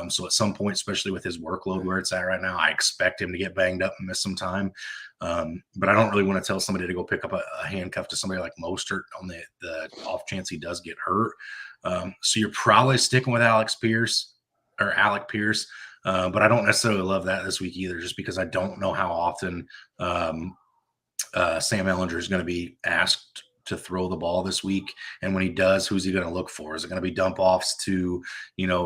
So at some point, especially with his workload where it's at right now, I expect him to get banged up and miss some time. But I don't really want to tell somebody to go pick up a handcuff to somebody like Mostert on the off chance he does get hurt. So you're probably sticking with Alec Pierce. But I don't necessarily love that this week either, just because I don't know how often Sam Ehlinger is going to be asked to throw the ball this week. And when he does, who's he going to look for? Is it going to be dump offs to,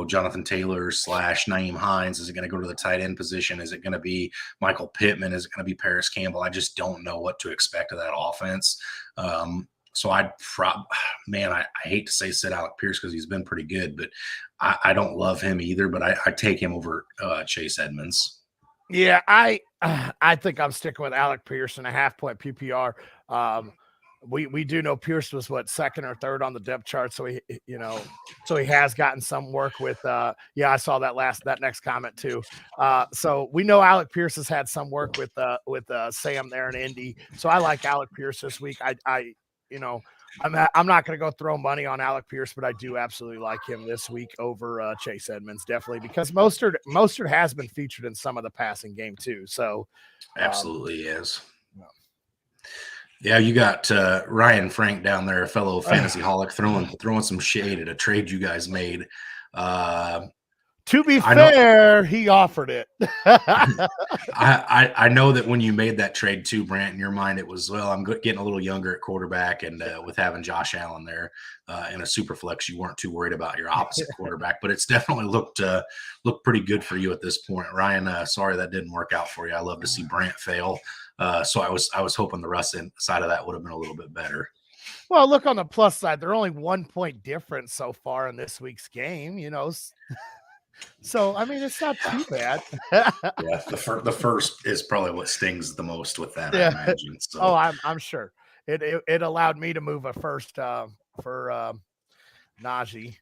Jonathan Taylor / Nyheim Hines? Is it going to go to the tight end position? Is it going to be Michael Pittman? Is it going to be Paris Campbell? I just don't know what to expect of that offense. So I hate to say sit Alec Pierce because he's been pretty good, but I don't love him either, but I take him over Chase Edmonds. Yeah, I think I'm sticking with Alec Pierce in a half-point PPR. We do know Pierce was second or third on the depth chart. So he has gotten some work with, I saw that next comment too. So we know Alec Pierce has had some work with Sam there in Indy. So I like Alec Pierce this week. I'm not going to go throw money on Alec Pierce, but I do absolutely like him this week over Chase Edmonds, definitely, because Mostert has been featured in some of the passing game too. So absolutely is. Yeah, you got Ryan Frank down there, a fellow fantasy holic, throwing some shade at a trade you guys made. To be fair, he offered it. I know that when you made that trade too, Brant, in your mind, it was, well, I'm getting a little younger at quarterback, and with having Josh Allen there in a super flex, you weren't too worried about your opposite quarterback, but it's definitely looked pretty good for you at this point. Ryan, sorry that didn't work out for you. I love to see Brant fail. So I was hoping the Russ side of that would have been a little bit better. Well, look on the plus side. They're only 1 point difference so far in this week's game, So, I mean, it's not too bad. Yeah, the first is probably what stings the most with that, Yeah. I imagine. So. Oh, I'm sure. It allowed me to move a first for Najee.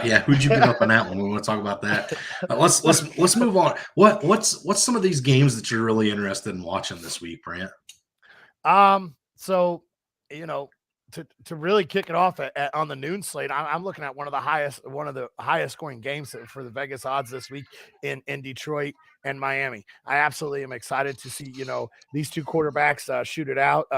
Yeah, who'd you pick up on that one? We want to talk about that. Let's move on. What's some of these games that you're really interested in watching this week, Brant? So to really kick it off on the noon slate, I'm looking at one of the highest scoring games for the Vegas odds this week in Detroit and Miami. I absolutely am excited to see these two quarterbacks shoot it out.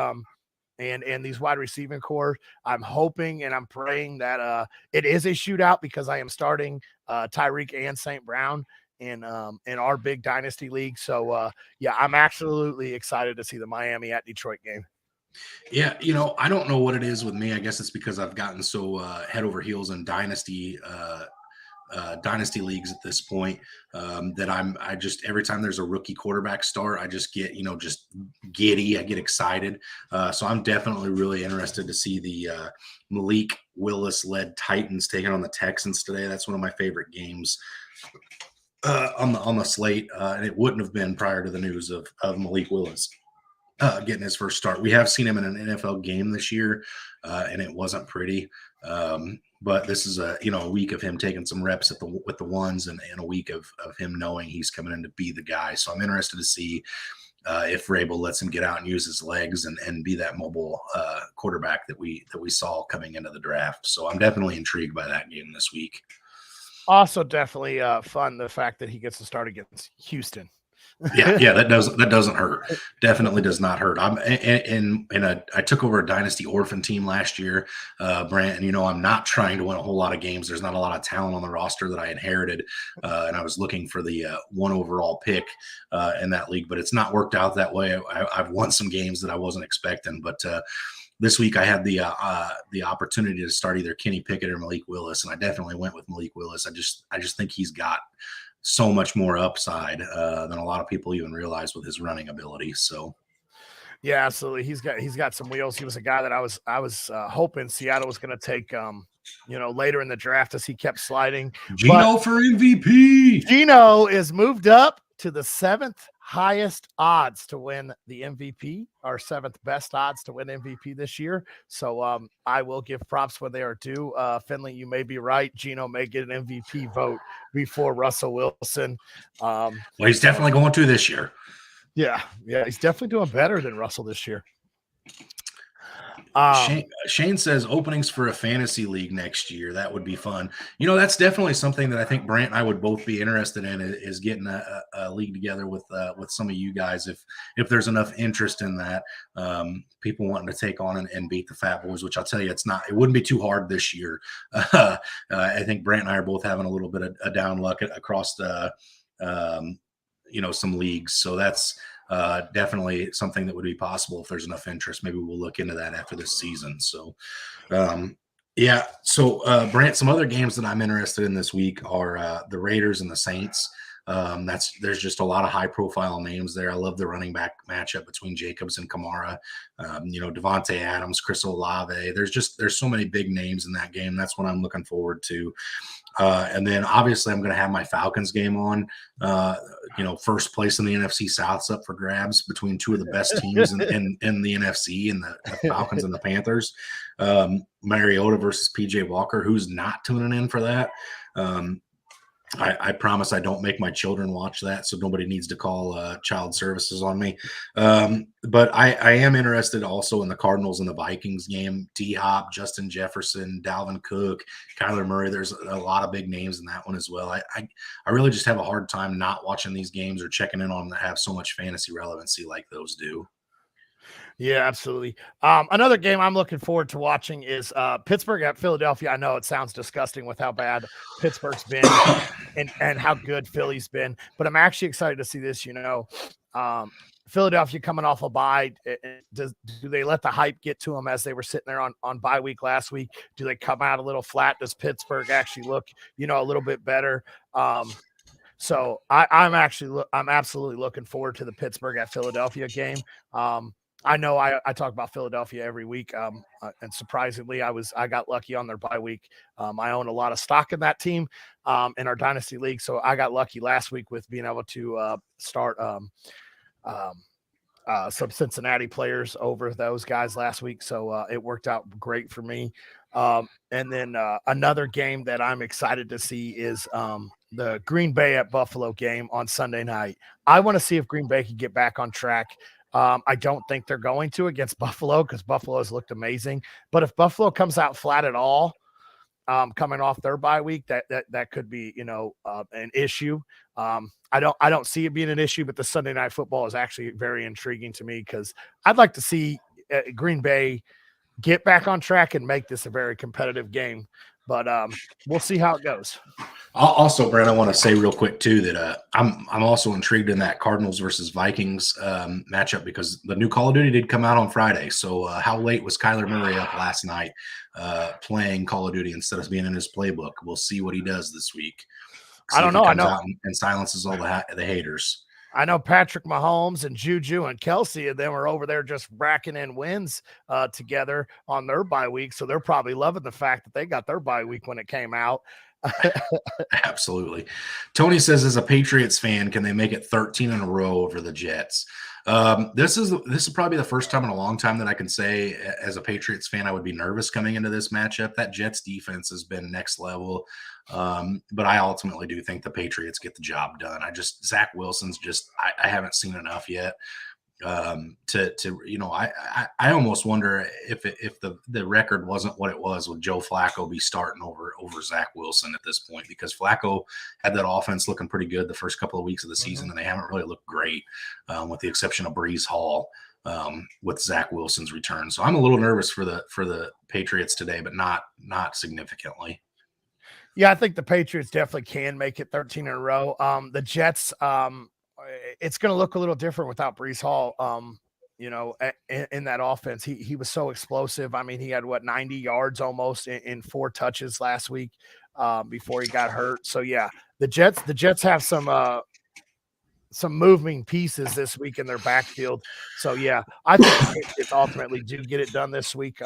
And these wide receiving core, I'm hoping and I'm praying that it is a shootout, because I am starting Tyreek and St. Brown in our big dynasty league. So yeah, I'm absolutely excited to see the Miami at Detroit game. Yeah, I don't know what it is with me. I guess it's because I've gotten so head over heels in dynasty leagues at this point that I just, every time there's a rookie quarterback start, I just get just giddy. I get excited. So I'm definitely really interested to see the Malik Willis led Titans taking on the Texans today. That's one of my favorite games on the slate, and it wouldn't have been prior to the news of Malik Willis getting his first start. We have seen him in an NFL game this year, and it wasn't pretty. But this is a week of him taking some reps with the ones, and a week of him knowing he's coming in to be the guy. So I'm interested to see if Vrabel lets him get out and use his legs and be that mobile quarterback that we saw coming into the draft. So I'm definitely intrigued by that game this week. Also, definitely fun the fact that he gets to start against Houston. Yeah, that doesn't hurt. Definitely does not hurt. I took over a dynasty orphan team last year, Brant, and I'm not trying to win a whole lot of games. There's not a lot of talent on the roster that I inherited, and I was looking for the one overall pick in that league, but it's not worked out that way. I've won some games that I wasn't expecting, but this week I had the opportunity to start either Kenny Pickett or Malik Willis, and I definitely went with Malik Willis. I just think he's got so much more upside than a lot of people even realize with his running ability. So, yeah, absolutely, he's got some wheels. He was a guy that I was hoping Seattle was going to take, later in the draft as he kept sliding. Geno for MVP. Geno is moved up to the 7th highest odds to win the MVP, our 7th best odds to win MVP this year. So I will give props where they are due. Finley, you may be right. Geno may get an MVP vote before Russell Wilson. Well, he's definitely going to this year. Yeah, he's definitely doing better than Russell this year. Shane says openings for a fantasy league next year. That would be fun. That's definitely something that I think Brant and I would both be interested in, is getting a league together with some of you guys. If there's enough interest in that, people wanting to take on and beat the Fatboyz, which I'll tell you, it wouldn't be too hard this year. I think Brant and I are both having a little bit of a down luck across the, some leagues. So that's definitely something that would be possible if there's enough interest. Maybe we'll look into that after this season. So, yeah. So, Brant, some other games that I'm interested in this week are the Raiders and the Saints. There's just a lot of high profile names there. I love the running back matchup between Jacobs and Kamara. Devontae Adams, Chris Olave. There's so many big names in that game. That's what I'm looking forward to. And then obviously I'm going to have my Falcons game on. First place in the NFC South's up for grabs between two of the best teams in the NFC, and the Falcons and the Panthers. Mariota versus PJ Walker. Who's not tuning in for that? I promise I don't make my children watch that, so nobody needs to call child services on me. But I am interested also in the Cardinals and the Vikings game. D-Hop, Justin Jefferson, Dalvin Cook, Kyler Murray. There's a lot of big names in that one as well. I really just have a hard time not watching these games or checking in on them that have so much fantasy relevancy like those do. Yeah, absolutely. Another game I'm looking forward to watching is Pittsburgh at Philadelphia. I know it sounds disgusting with how bad Pittsburgh's been and how good Philly's been, but I'm actually excited to see this. Philadelphia coming off a bye. Do they let the hype get to them as they were sitting there on bye week last week? Do they come out a little flat? Does Pittsburgh actually look, a little bit better? So I'm absolutely looking forward to the Pittsburgh at Philadelphia game. I know I talk about Philadelphia every week, and surprisingly, I got lucky on their bye week. I own a lot of stock in that team in our dynasty league, so I got lucky last week with being able to start some Cincinnati players over those guys last week, so it worked out great for me. And then another game that I'm excited to see is the Green Bay at Buffalo game on Sunday night. I want to see if Green Bay can get back on track. I don't think they're going to against Buffalo because Buffalo has looked amazing. But if Buffalo comes out flat at all, coming off their bye week, that could be, an issue. I don't see it being an issue, but the Sunday night football is actually very intriguing to me because I'd like to see Green Bay get back on track and make this a very competitive game. But we'll see how it goes. Also, Brent, I want to say real quick too that I'm also intrigued in that Cardinals versus Vikings matchup because the new Call of Duty did come out on Friday. So how late was Kyler Murray up last night playing Call of Duty instead of being in his playbook? We'll see what he does this week. I don't know. I know. And silences all the haters. I know Patrick Mahomes and Juju and Kelsey and them are over there just racking in wins together on their bye week. So they're probably loving the fact that they got their bye week when it came out. Absolutely. Tony says, as a Patriots fan, can they make it 13 in a row over the Jets? This is probably the first time in a long time that I can say as a Patriots fan, I would be nervous coming into this matchup. That Jets defense has been next level. But I ultimately do think the Patriots get the job done. Zach Wilson's I haven't seen enough yet. I almost wonder if the record wasn't what it was, would Joe Flacco be starting over Zach Wilson at this point? Because Flacco had that offense looking pretty good the first couple of weeks of the season, and they haven't really looked great, with the exception of Breece Hall, with Zach Wilson's return. So I'm a little nervous for the Patriots today, but not significantly. Yeah, I think the Patriots definitely can make it 13 in a row. The Jets, it's going to look a little different without Breece Hall. In that offense, he was so explosive. I mean, he had 90 yards almost in 4 touches last week before he got hurt. So yeah, the Jets have some moving pieces this week in their backfield. So yeah, I think the Patriots ultimately do get it done this week.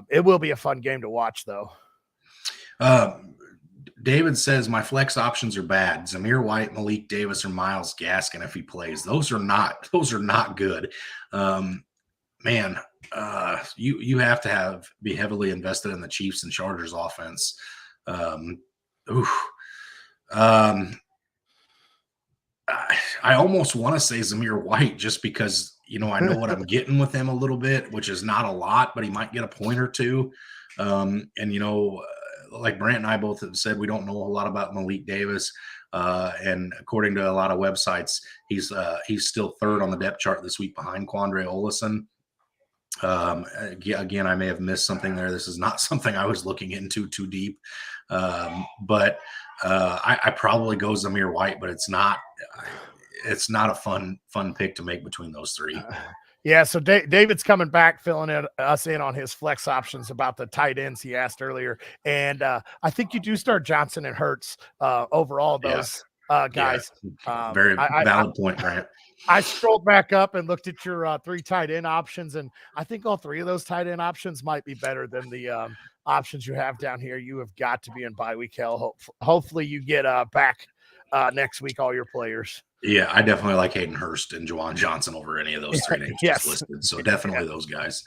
It will be a fun game to watch though. David says, my flex options are bad. Zamir White, Malik Davis, or Myles Gaskin if he plays. Those are not good. You have to be heavily invested in the Chiefs and Chargers offense. I almost want to say Zamir White just because, I know what I'm getting with him a little bit, which is not a lot, but he might get a point or two. Like Brant and I both have said, we don't know a lot about Malik Davis. And according to a lot of websites, he's still third on the depth chart this week behind Quandre Olison. Again, I may have missed something there. This is not something I was looking into too deep. But I probably go Zamir White, but it's not a fun pick to make between those three. Yeah, so David's coming back, filling us in on his flex options about the tight ends he asked earlier. And I think you do start Johnson and Hurts over all those guys. Yeah. Very valid point, Brant. I scrolled back up and looked at your 3 tight end options, and I think all 3 of those tight end options might be better than the options you have down here. You have got to be in bye week hell. Hopefully you get back next week all your players. Yeah, I definitely like Hayden Hurst and Juwan Johnson over any of those 3 names just listed. So definitely those guys.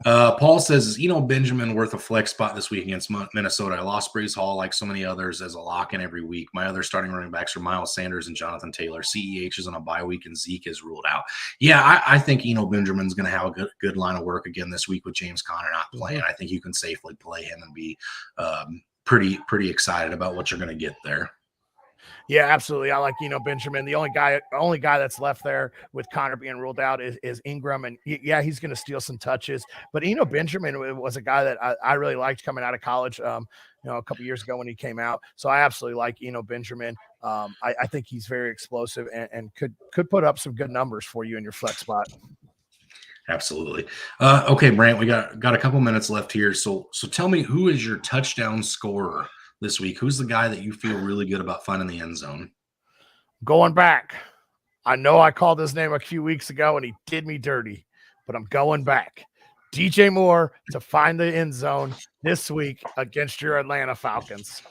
Paul says, Benjamin worth a flex spot this week against Minnesota. I lost Breece Hall like so many others as a lock-in every week. My other starting running backs are Miles Sanders and Jonathan Taylor. CEH is on a bye week and Zeke is ruled out. Yeah, I think Benjamin's going to have a good line of work again this week with James Conner not playing. I think you can safely play him and be pretty excited about what you're going to get there. Yeah, absolutely. I like Benjamin. The only guy that's left there with Connor being ruled out is Ingram, and yeah, he's going to steal some touches. But Benjamin was a guy that I really liked coming out of college. A couple years ago when he came out. So I absolutely like Benjamin. I think he's very explosive and could put up some good numbers for you in your flex spot. Absolutely. Okay, Brant, we got a couple minutes left here. So tell me, who is your touchdown scorer this week? Who's the guy that you feel really good about finding the end zone? Going back, I know I called his name a few weeks ago and he did me dirty, but I'm going back. DJ Moore to find the end zone this week against your Atlanta Falcons.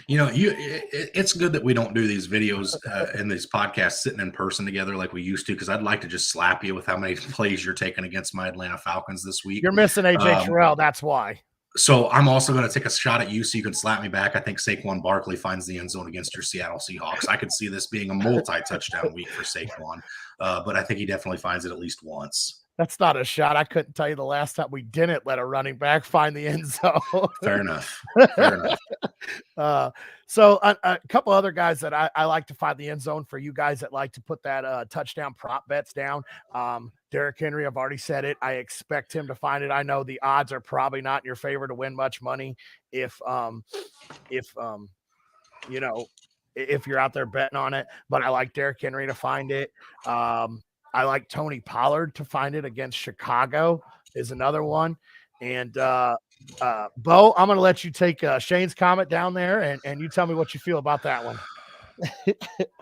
It's good that we don't do these videos and these podcasts sitting in person together like we used to, because I'd like to just slap you with how many plays you're taking against my Atlanta Falcons this week. You're missing AJ Terrell. That's why. So I'm also going to take a shot at you so you can slap me back. I think Saquon Barkley finds the end zone against your Seattle Seahawks. I could see this being a multi-touchdown week for Saquon, but I think he definitely finds it at least once. That's not a shot. I couldn't tell you the last time we didn't let a running back find the end zone. Fair enough. So a couple other guys that I like to find the end zone for you guys that like to put that touchdown prop bets down. Derrick Henry, I've already said it. I expect him to find it. I know the odds are probably not in your favor to win much money if you're out there betting on it, but I like Derrick Henry to find it. I like Tony Pollard to find it against Chicago is another one. And Bo, I'm going to let you take Shane's comment down there and you tell me what you feel about that one.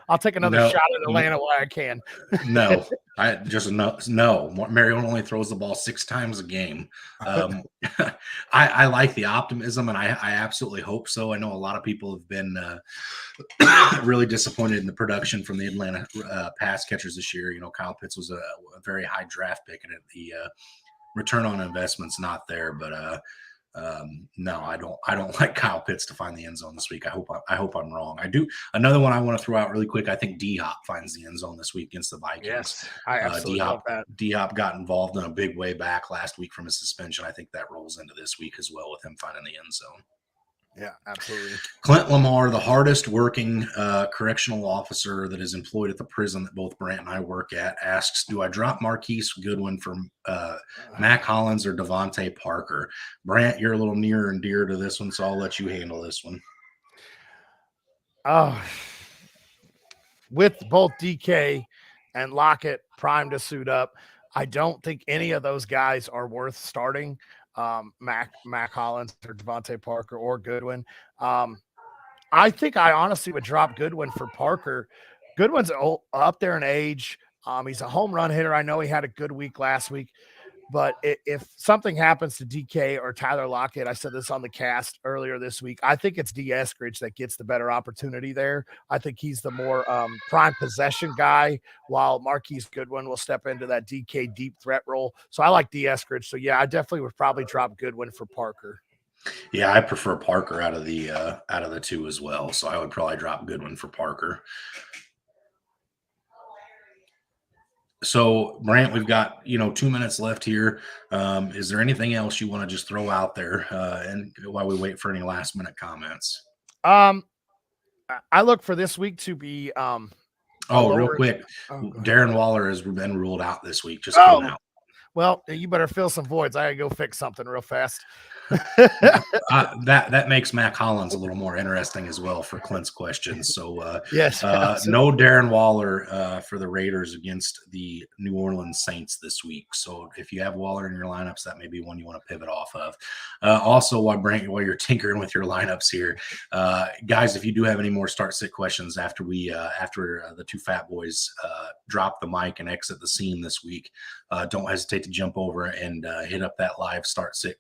I'll take another shot at Atlanta while I can. No. Mariota only throws the ball 6 times a game. I like the optimism, and I absolutely hope so. I know a lot of people have been really disappointed in the production from the Atlanta pass catchers this year. Kyle Pitts was a very high draft pick, and the return on investment's not there. But no, I don't like Kyle Pitts to find the end zone this week. I hope I'm wrong. I do. Another one I want to throw out really quick. I think D-Hop finds the end zone this week against the Vikings. Yes, I absolutely love that. D-Hop got involved in a big way back last week from his suspension. I think that rolls into this week as well with him finding the end zone. Yeah, absolutely. Clint Lamar, the hardest working correctional officer that is employed at the prison that both Brant and I work at, asks, do I drop Marquise Goodwin for Mac Hollins or Devontae Parker? Brant, you're a little nearer and dear to this one, so I'll let you handle this one. With both DK and Lockett primed to suit up, I don't think any of those guys are worth starting. Mac Hollins or Devontae Parker or Goodwin. I think I honestly would drop Goodwin for Parker. Goodwin's up there in age. He's a home run hitter. I know he had a good week last week, but if something happens to DK or Tyler Lockett, I said this on the cast earlier this week, I think it's D. Eskridge that gets the better opportunity there. I think he's the more prime possession guy, while Marquise Goodwin will step into that DK deep threat role. So I like D. Eskridge. So yeah, I definitely would probably drop Goodwin for Parker. Yeah, I prefer Parker out of the two as well. So I would probably drop Goodwin for Parker. So, Brant, we've got 2 minutes left here. Is there anything else you want to just throw out there, and while we wait for any last minute comments? I look for this week to be. Real quick, Darren Waller has been ruled out this week. Just came out. Well, you better fill some voids. I gotta go fix something real fast. That makes Mac Hollins a little more interesting as well for Clint's questions. So yes, no Darren Waller for the Raiders against the New Orleans Saints this week. So if you have Waller in your lineups, that may be one you want to pivot off of. Also, while you're tinkering with your lineups here, guys, if you do have any more start sit questions after the two fat boys drop the mic and exit the scene this week, don't hesitate to jump over and hit up that live start sit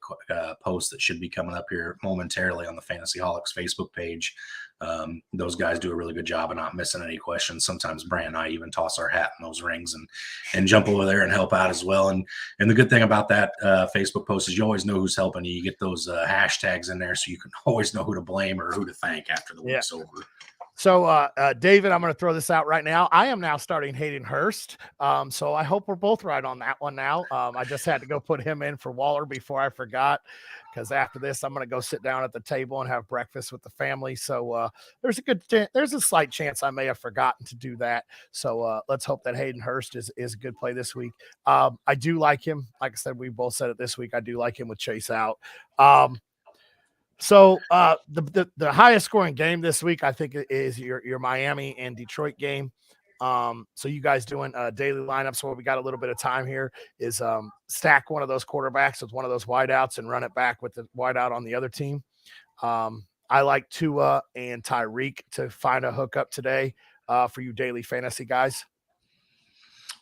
post that should be coming up here momentarily on the Fantasyholics Facebook page. Those guys do a really good job of not missing any questions. Sometimes Brant and I even toss our hat in those rings and jump over there and help out as well. And the good thing about that Facebook post is you always know who's helping you. You get those hashtags in there, so you can always know who to blame or who to thank after the week's over. So, David, I'm going to throw this out right now. I am now starting Hayden Hurst. So I hope we're both right on that one now. I just had to go put him in for Waller before I forgot. because after this, I'm going to go sit down at the table and have breakfast with the family. So there's a slight chance I may have forgotten to do that. So let's hope that Hayden Hurst is a good play this week. I do like him. Like I said, we both said it this week. I do like him with Chase out. So the highest scoring game this week, I think, is your Miami and Detroit game. So you guys doing daily lineups where we got a little bit of time here is stack one of those quarterbacks with one of those wideouts and run it back with the wideout on the other team. I like Tua and Tyreek to find a hookup today for you daily fantasy guys.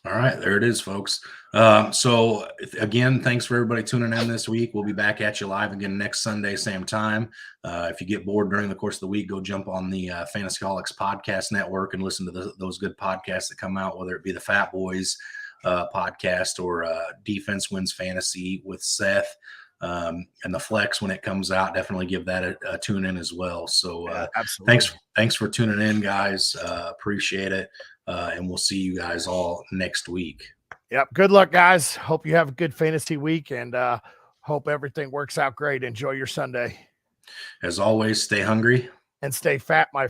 All right, there it is, folks. So again, thanks for everybody tuning in this week. We'll be back at you live again next Sunday, same time. If you get bored during the course of the week, go jump on the Fantasyholics Podcast Network and listen to those good podcasts that come out, whether it be the Fatboyz podcast or Defense Wins Fantasy with Seth and the Flex when it comes out. Definitely give that a tune in as well. So thanks for tuning in, guys. Appreciate it. And we'll see you guys all next week. Yep. Good luck, guys. Hope you have a good fantasy week and hope everything works out great. Enjoy your Sunday. As always, stay hungry and stay fat, my